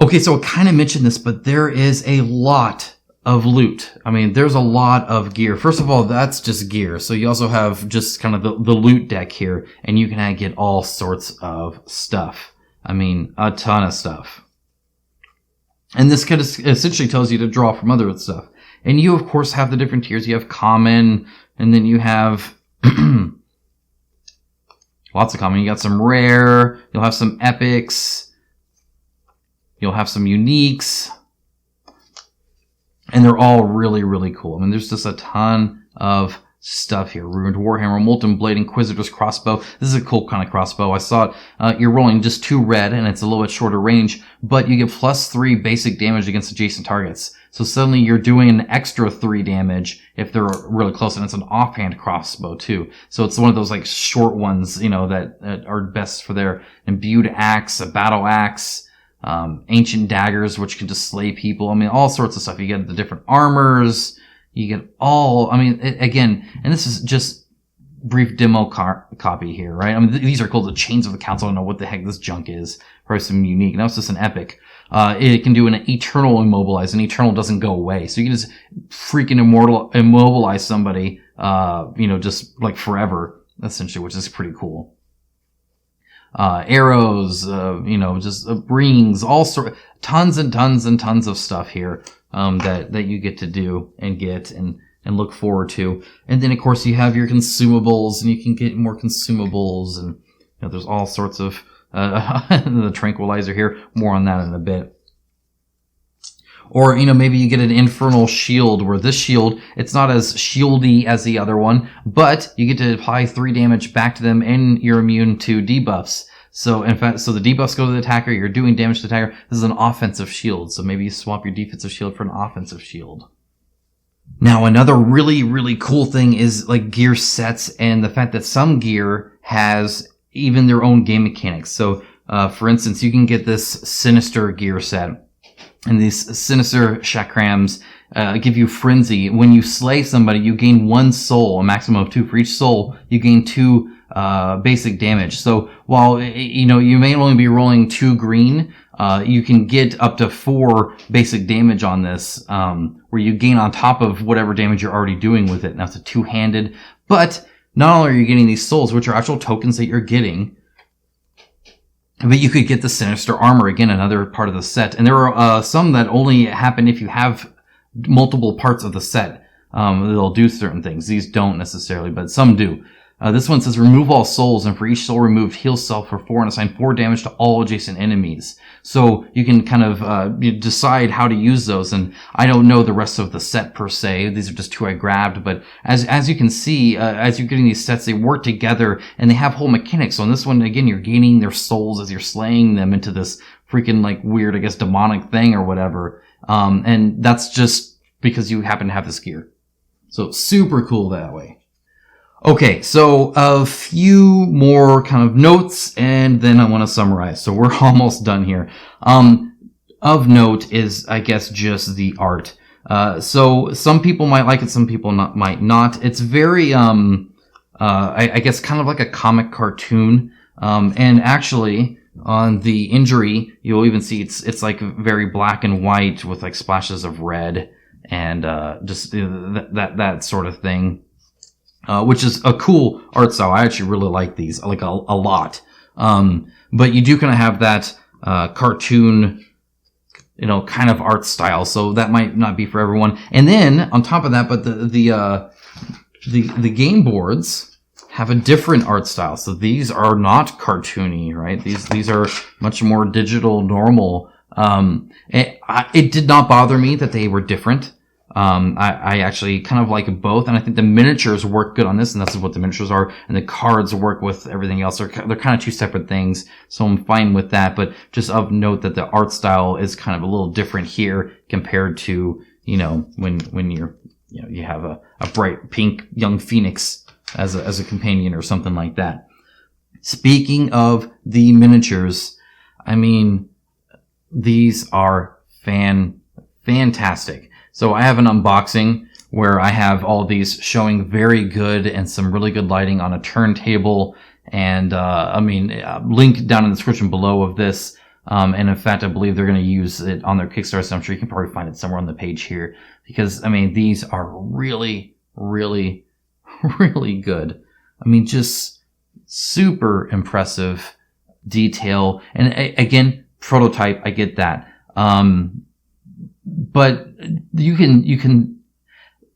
Okay, so I kind of mentioned this, but there is a lot of loot. I mean, there's a lot of gear. First of all, that's just gear. So you also have just kind of the loot deck here, and you can get all sorts of stuff. I mean, a ton of stuff. And this kind of essentially tells you to draw from other stuff. And you, of course, have the different tiers. You have common, and then you have lots of common. You got some rare. You'll have some epics. You'll have some uniques. And they're all really, really cool. I mean, there's just a ton of stuff here. Ruined Warhammer, Molten Blade, Inquisitor's Crossbow. This is a cool kind of crossbow. I saw it. You're rolling just 2 red, and it's a little bit shorter range, but you get +3 basic damage against adjacent targets. So suddenly you're doing an extra 3 damage if they're really close, and it's an offhand crossbow too. So it's one of those like short ones, that are best for their imbued axe, a battle axe, ancient daggers, which can just slay people. I mean, all sorts of stuff. You get the different armors. You get all, I mean, again, and this is just brief demo copy here, right? I mean, these are called the Chains of the Council. I don't know what the heck this junk is. Probably some unique. Now it's just an epic. It can do an eternal immobilize, and eternal doesn't go away. So you can just freaking immobilize somebody, just like forever, essentially, which is pretty cool. Arrows, just rings, tons and tons and tons of stuff here, that you get to do and get and look forward to. And then of course you have your consumables, and you can get more consumables, and there's all sorts of, the tranquilizer here, more on that in a bit. Or, maybe you get an infernal shield, where this shield, it's not as shieldy as the other one, but you get to apply 3 damage back to them, and you're immune to debuffs. So, in fact, the debuffs go to the attacker, you're doing damage to the attacker. This is an offensive shield, so maybe you swap your defensive shield for an offensive shield. Now, another really, really cool thing is, like, gear sets, and the fact that some gear has even their own game mechanics. So, for instance, you can get this Sinister gear set. And these Sinister chakrams give you Frenzy. When you slay somebody, you gain 1 soul, a maximum of 2 for each soul. You gain 2 basic damage. So while you may only be rolling 2 green, you can get up to 4 basic damage on this, where you gain on top of whatever damage you're already doing with it. Now it's a 2-handed, but not only are you getting these souls, which are actual tokens that you're getting, but you could get the Sinister armor, again, another part of the set. And there are some that only happen if you have multiple parts of the set. They'll do certain things. These don't necessarily, but some do. This one says remove all souls, and for each soul removed, heal self for 4 and assign 4 damage to all adjacent enemies. So you can kind of decide how to use those. And I don't know the rest of the set per se. These are just 2 I grabbed. But as you can see, as you're getting these sets, they work together and they have whole mechanics. So in this one, again, you're gaining their souls as you're slaying them into this freaking like weird, I guess, demonic thing or whatever. And that's just because you happen to have this gear. So super cool that way. Okay, so a few more kind of notes, and then I want to summarize. So we're almost done here. Of note is, I guess, just the art. So some people might like it, some people might not. It's very, I guess, kind of like a comic cartoon. And actually, on the injury, you'll even see it's like very black and white with like splashes of red and just that sort of thing. Which is a cool art style. I actually really like these, like a lot. But you do kind of have that, cartoon, kind of art style. So that might not be for everyone. And then on top of that, but the game boards have a different art style. So these are not cartoony, right? These are much more digital, normal. It did not bother me that they were different. I actually kind of like both, and I think the miniatures work good on this, and this is what the miniatures are, and the cards work with everything else. They're kind of 2 separate things, so I'm fine with that, but just of note that the art style is kind of a little different here compared to, when you have a bright pink young phoenix as a companion or something like that. Speaking of the miniatures, I mean, these are fantastic. So I have an unboxing where I have all these showing very good and some really good lighting on a turntable. And, link down in the description below of this. And in fact, I believe they're going to use it on their Kickstarter. So I'm sure you can probably find it somewhere on the page here, because, these are really, really, really good. Just super impressive detail. And again, prototype, I get that. But you can,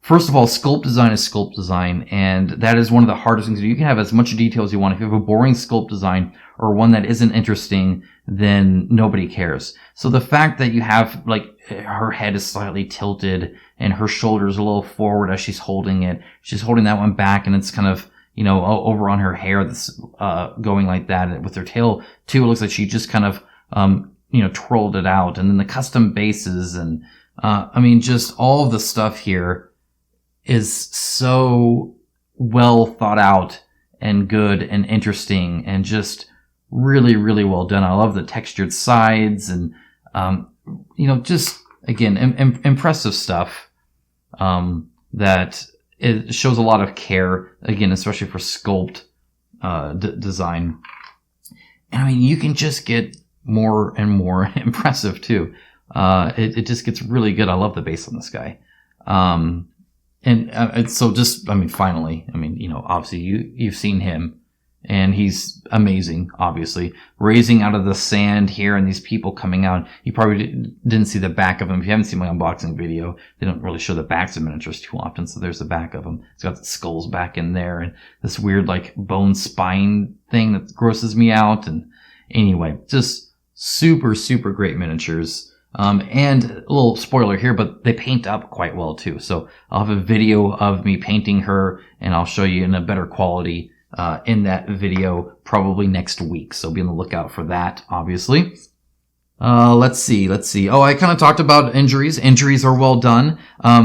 first of all, sculpt design is sculpt design, and that is one of the hardest things to do. You can have as much detail as you want. If you have a boring sculpt design or one that isn't interesting, then nobody cares. So the fact that you have, like, her head is slightly tilted and her shoulders a little forward as she's holding it. She's holding that one back, and it's kind of, over on her hair that's going like that. And with her tail, too, it looks like she just kind of, twirled it out. And then the custom bases and, just all of the stuff here is so well thought out and good and interesting and just really, really well done. I love the textured sides and, just, again, impressive stuff, that it shows a lot of care, again, especially for sculpt, design. And I mean, you can just get more and more impressive too. It just gets really good. I love the base on this guy. And so just, I mean, finally, I mean, obviously you've seen him and he's amazing, obviously. Raising out of the sand here and these people coming out. You probably didn't see the back of him. If you haven't seen my unboxing video, they don't really show the backs of miniatures too often. So there's the back of him. It's got the skulls back in there and this weird like bone spine thing that grosses me out. And anyway, just super, super great miniatures. And a little spoiler here, but they paint up quite well too. So I'll have a video of me painting her and I'll show you in a better quality, in that video probably next week. So be on the lookout for that, obviously. Let's see. Oh, I kind of talked about injuries. Injuries are well done.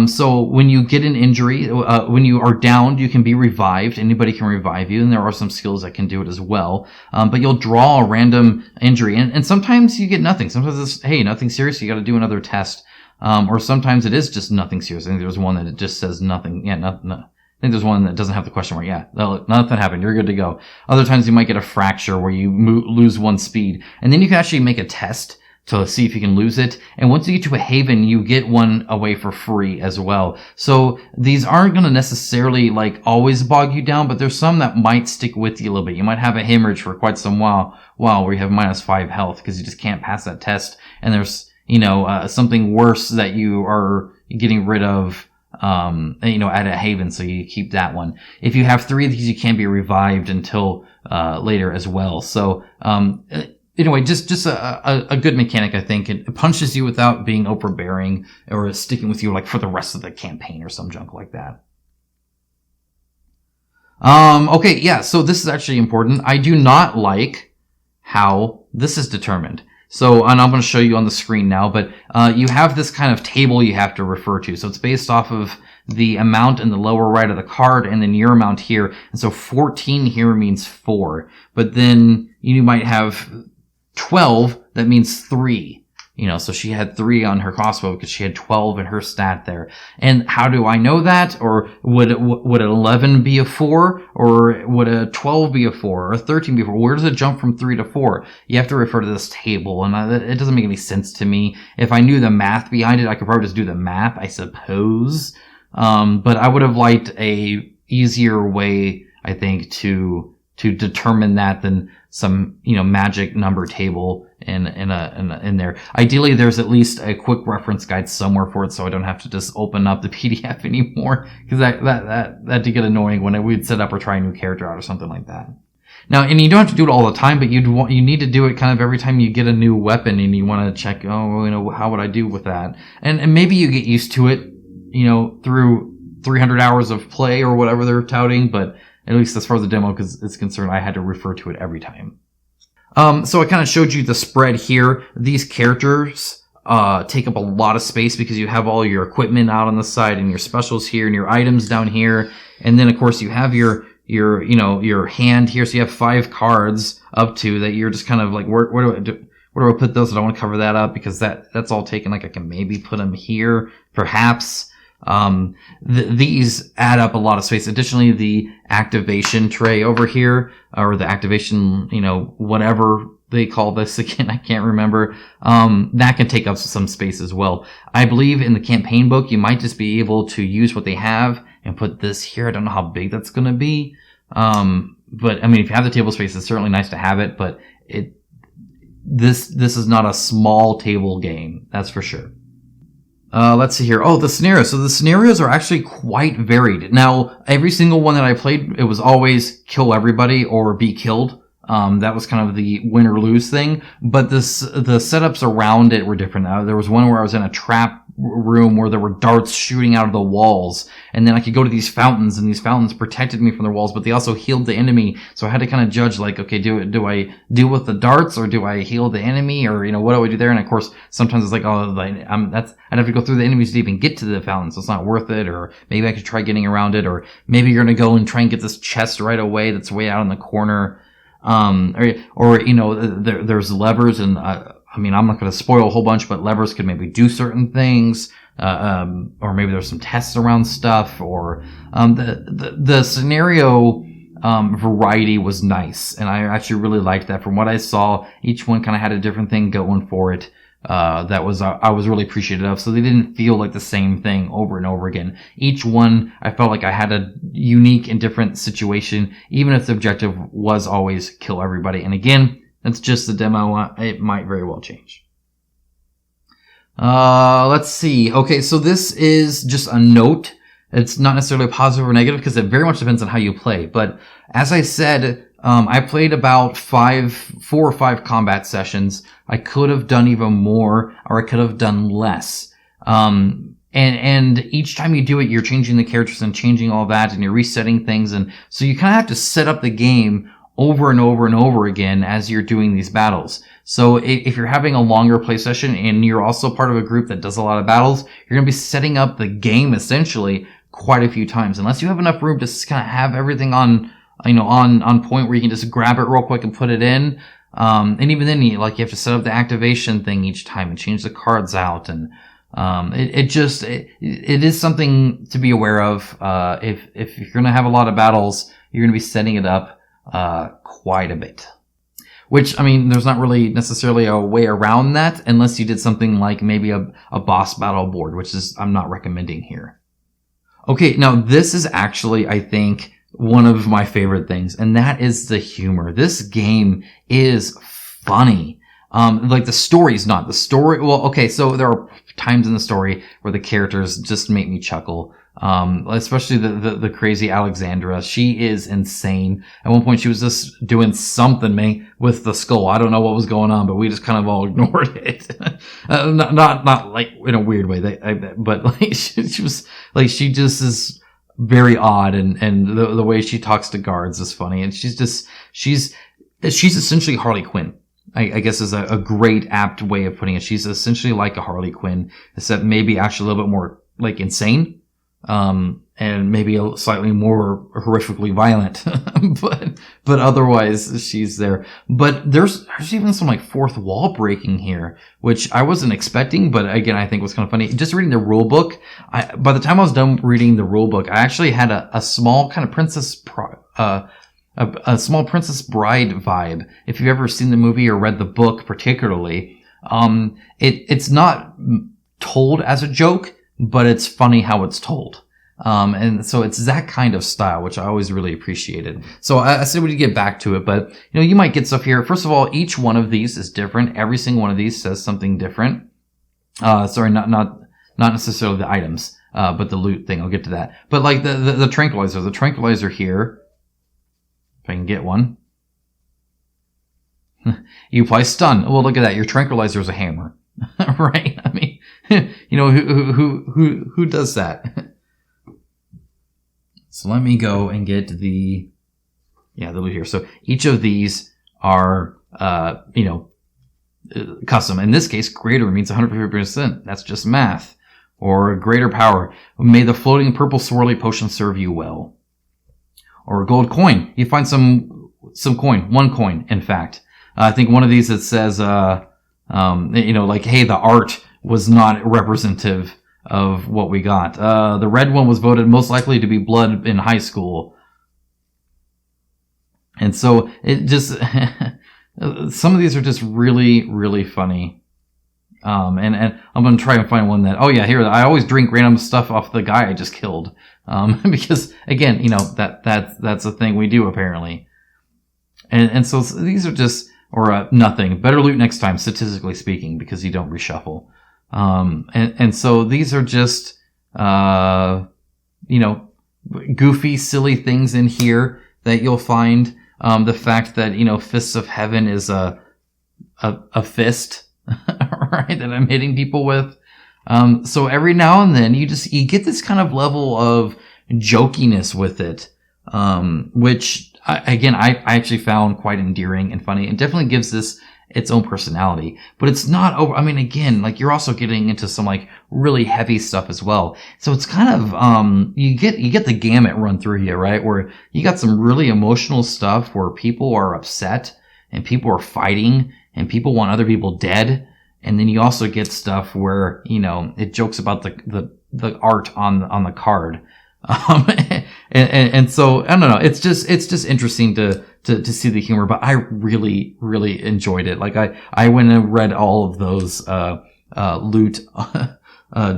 So when you get an injury, when you are downed, you can be revived. Anybody can revive you, and there are some skills that can do it as well. But you'll draw a random injury, and sometimes you get nothing. Sometimes it's, hey, nothing serious, you gotta do another test. Or sometimes it is just nothing serious. I think there's one that it just says nothing. Yeah, no. I think there's one that doesn't have the question mark. Yeah, nothing happened. You're good to go. Other times you might get a fracture where you lose one speed. And then you can actually make a test to see if you can lose it. And once you get to a haven, you get one away for free as well. So these aren't going to necessarily like always bog you down, but there's some that might stick with you a little bit. You might have a hemorrhage for quite some while where you have -5 health because you just can't pass that test. And there's, something worse that you are getting rid of, at a haven. So you keep that one. If you have 3 of these, you can't be revived until, later as well. So, anyway, just a good mechanic, I think. It punches you without being overbearing or sticking with you like for the rest of the campaign or some junk like that. Okay, yeah, so this is actually important. I do not like how this is determined. So, and I'm going to show you on the screen now, but you have this kind of table you have to refer to. So it's based off of the amount in the lower right of the card and then your amount here. And so 14 here means 4. But then you might have 12, that means 3. So she had 3 on her crossbow because she had 12 in her stat there. And how do I know that? Or would an 11 be a 4? Or would a 12 be a 4? Or a 13 be a 4? Where does it jump from 3 to 4? You have to refer to this table, and it doesn't make any sense to me. If I knew the math behind it, I could probably just do the math, I suppose. But I would have liked a easier way, I think, to determine that than some, magic number table in there. Ideally, there's at least a quick reference guide somewhere for it, so I don't have to just open up the PDF anymore, because that did get annoying when we'd set up or try a new character out or something like that. Now, and you don't have to do it all the time, but you need to do it kind of every time you get a new weapon and you want to check, how would I do with that? And maybe you get used to it, through 300 hours of play or whatever they're touting, but at least as far as the demo is concerned, I had to refer to it every time. So I kind of showed you the spread here. These characters take up a lot of space because you have all your equipment out on the side and your specials here and your items down here. And then, of course, you have your hand here. So you have 5 cards up to that you're just kind of like, where do I put those? I don't want to cover that up because that's all taken. Like I can maybe put them here, perhaps. These add up a lot of space. Additionally, the activation tray over here, or the activation, whatever they call this again, I can't remember. That can take up some space as well. I believe in the campaign book, you might just be able to use what they have and put this here. I don't know how big that's going to be. But I mean, if you have the table space, it's certainly nice to have it, but this is not a small table game. That's for sure. Let's see here. Oh, the scenarios. So the scenarios are actually quite varied. Now, every single one that I played, it was always kill everybody or be killed. That was kind of the win or lose thing. But the setups around it were different. There was one where I was in a trap room where there were darts shooting out of the walls, and then I could go to these fountains, and these fountains protected me from the walls, but they also healed the enemy. So I had to kind of judge, like, okay, do I deal with the darts, or do I heal the enemy, or what do I do there? And of course, sometimes it's like, I'd have to go through the enemies to even get to the fountain, so it's not worth it. Or maybe I could try getting around it, or maybe you're gonna go and try and get this chest right away that's way out in the corner. There's levers, and I'm not going to spoil a whole bunch, but levers could maybe do certain things, or maybe there's some tests around stuff, or the scenario variety was nice, and I actually really liked that. From what I saw, each one kind of had a different thing going for it. I was really appreciative of, so they didn't feel like the same thing over and over again. Each one, I felt like I had a unique and different situation, even if the objective was always kill everybody. And again, that's just the demo. It might very well change. Let's see. Okay, so this is just a note. It's not necessarily positive or negative because it very much depends on how you play. But as I said, I played about 4 or 5 combat sessions. I could have done even more, or I could have done less. And each time you do it, you're changing the characters and changing all that, and you're resetting things. And so you kind of have to set up the game over and over and over again as you're doing these battles. So if you're having a longer play session and you're also part of a group that does a lot of battles, you're going to be setting up the game essentially quite a few times, unless you have enough room to kind of have everything on point where you can just grab it real quick and put it in. And even then, you have to set up the activation thing each time and change the cards out. And, it is something to be aware of. If you're going to have a lot of battles, you're going to be setting it up, quite a bit. Which, there's not really necessarily a way around that unless you did something like maybe a boss battle board, which is, I'm not recommending here. Okay, now this is actually, I think, one of my favorite things, and that is the humor. This game is funny. The story's not. The story, well, okay, so there are times in the story where the characters just make me chuckle. Especially the crazy Alexandra. She is insane. At one point she was just doing something with the skull. I don't know what was going on, but we just kind of all ignored it. Not like in a weird way, but like she was like, she just is very odd, and the way she talks to guards is funny, and she's essentially Harley Quinn. I guess is a great apt way of putting it. She's essentially like a Harley Quinn, except maybe actually a little bit more like insane. And maybe slightly more horrifically violent, but otherwise she's there. But there's even some like fourth wall breaking here, which I wasn't expecting, but again, I think was kind of funny. Just reading the rule book, by the time I was done reading the rule book, I actually had a small kind of a small Princess Bride vibe. If you've ever seen the movie or read the book particularly, it's not told as a joke, but it's funny how it's told. And so it's that kind of style, which I always really appreciated. So I said we'd get back to it, but you might get stuff here. First of all, each one of these is different. Every single one of these says something different. Sorry, not necessarily the items, but the loot thing. I'll get to that. But like the tranquilizer here, if I can get one. You apply stun. Well, look at that. Your tranquilizer is a hammer. Right? Who does that? So let me go and get the loot here. So each of these are, custom. In this case, greater means 150%. That's just math. Or greater power. May the floating purple swirly potion serve you well. Or a gold coin. You find some coin. 1 coin, in fact. I think one of these that says, hey, the art was not representative of what we got. The red one was voted most likely to be blood in high school. And so it just, some of these are just really, really funny. And I'm going to try and find one that, here, I always drink random stuff off the guy I just killed. Because again, that's a thing we do apparently. And so these are just, or nothing. Better loot next time, statistically speaking, because you don't reshuffle. And so these are just, goofy, silly things in here that you'll find. The fact that, Fists of Heaven is a fist, right, that I'm hitting people with. So every now and then you get this kind of level of jokiness with it, which I actually found quite endearing and funny. It definitely gives this its own personality. But it's not over. I mean, again, like you're also getting into some like really heavy stuff as well. So it's kind of you get the gamut run through here, right? Where you got some really emotional stuff where people are upset and people are fighting and people want other people dead. And then you also get stuff where, you know, it jokes about the art on the card. And so, I don't know, it's just interesting to see the humor, but I really, really enjoyed it. Like I went and read all of those, loot,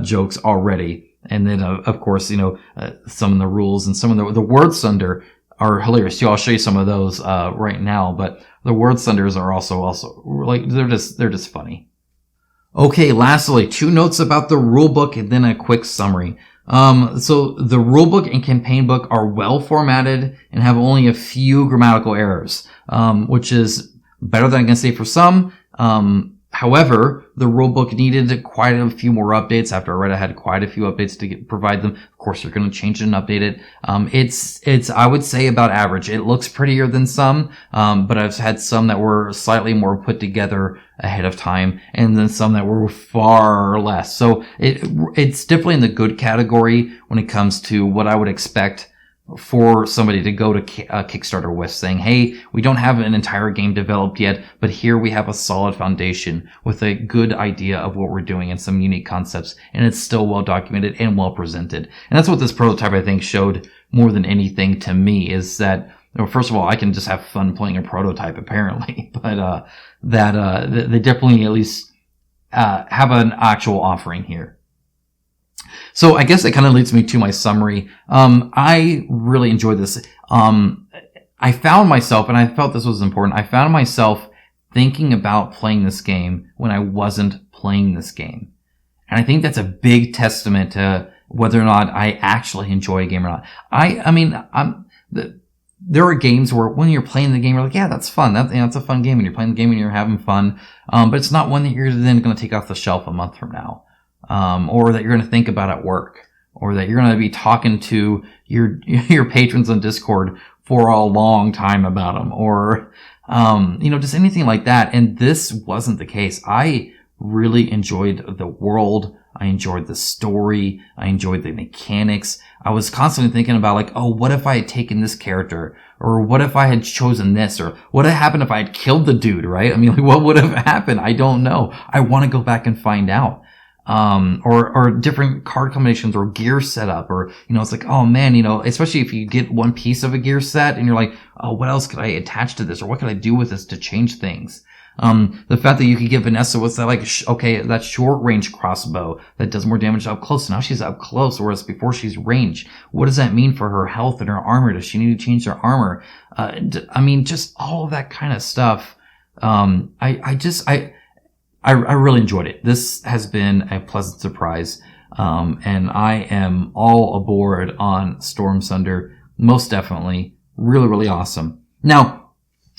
jokes already. And then, of course, you know, some of the rules and some of the Wordsthunder are hilarious too. I'll show you some of those, right now, but the Wordsthunders are also like, they're just funny. Okay, lastly, 2 notes about the rulebook and then a quick summary. So the rulebook and campaign book are well formatted and have only a few grammatical errors, which is better than I can say for some. However, the rulebook needed quite a few more updates after I read I had quite a few updates to provide them. Of course, they're going to change it and update it. It's, I would say about average. It looks prettier than some, but I've had some that were slightly more put together ahead of time and then some that were far less. So it's definitely in the good category when it comes to what I would expect for somebody to go to Kickstarter with, saying, hey, we don't have an entire game developed yet, but here we have a solid foundation with a good idea of what we're doing and some unique concepts, and it's still well documented and well presented. And that's what this prototype, I think, showed more than anything to me, is that, well, first of all, I can just have fun playing a prototype, apparently, but they definitely at least have an actual offering here. So I guess that kind of leads me to my summary. I really enjoyed this. I found myself, and I felt this was important, I found myself thinking about playing this game when I wasn't playing this game. And I think that's a big testament to whether or not I actually enjoy a game or not. I mean, there are games where when you're playing the game, you're like, yeah, that's fun. That's a fun game. And you're playing the game and you're having fun. But it's not one that you're then going to take off the shelf a month from now. Or that you're going to think about at work, or that you're going to be talking to your patrons on Discord for a long time about them, or, you know, just anything like that. And this wasn't the case. I really enjoyed the world. I enjoyed the story. I enjoyed the mechanics. I was constantly thinking about like, oh, what if I had taken this character? Or what if I had chosen this? Or what had happened if I had killed the dude, right? I mean, like, what would have happened? I don't know. I want to go back and find out. Or different card combinations or gear setup, or, you know, it's like, oh man, you know, especially if you get one piece of a gear set and you're like, oh, what else could I attach to this? Or what could I do with this to change things? The fact that you could get Vanessa with that, like, okay, that short range crossbow that does more damage up close. Now she's up close, whereas before she's ranged. What does that mean for her health and her armor? Does she need to change her armor? I mean, just all of that kind of stuff. I really enjoyed it. This has been a pleasant surprise. And I am all aboard on Stormsunder. Most definitely. Really, really awesome. Now,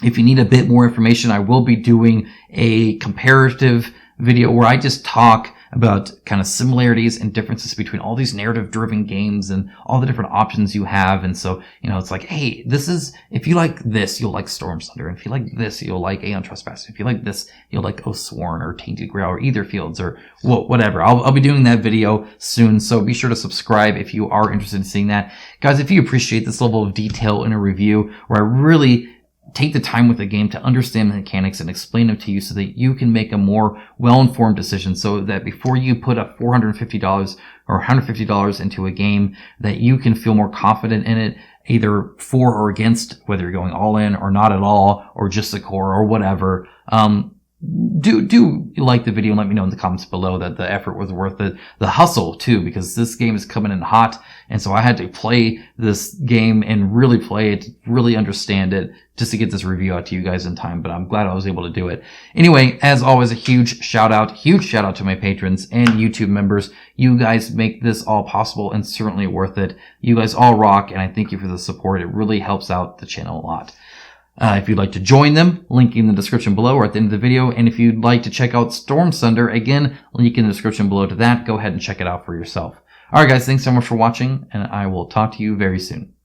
if you need a bit more information, I will be doing a comparative video where I just talk about kind of similarities and differences between all these narrative-driven games and all the different options you have. And so, you know, it's like, hey, if you like this, you'll like Stormsunder. And if you like this, you'll like Aeon Trespass. If you like this, you'll like Oathsworn or Tainted Grail or Aetherfields or whatever. I'll be doing that video soon. So be sure to subscribe if you are interested in seeing that. Guys, if you appreciate this level of detail in a review where I really take the time with the game to understand the mechanics and explain them to you so that you can make a more well-informed decision, so that before you put up $450 or $150 into a game, that you can feel more confident in it, either for or against, whether you're going all in or not at all, or just the core or whatever. Do like the video and let me know in the comments below that the effort was worth it. The hustle too, because this game is coming in hot. And so I had to play this game and really play it, really understand it, just to get this review out to you guys in time. But I'm glad I was able to do it. Anyway, as always, a huge shout out to my patrons and YouTube members. You guys make this all possible and certainly worth it. You guys all rock, and I thank you for the support. It really helps out the channel a lot. If you'd like to join them, link in the description below or at the end of the video. And if you'd like to check out Stormsunder, again, link in the description below to that. Go ahead and check it out for yourself. Alright guys, thanks so much for watching, and I will talk to you very soon.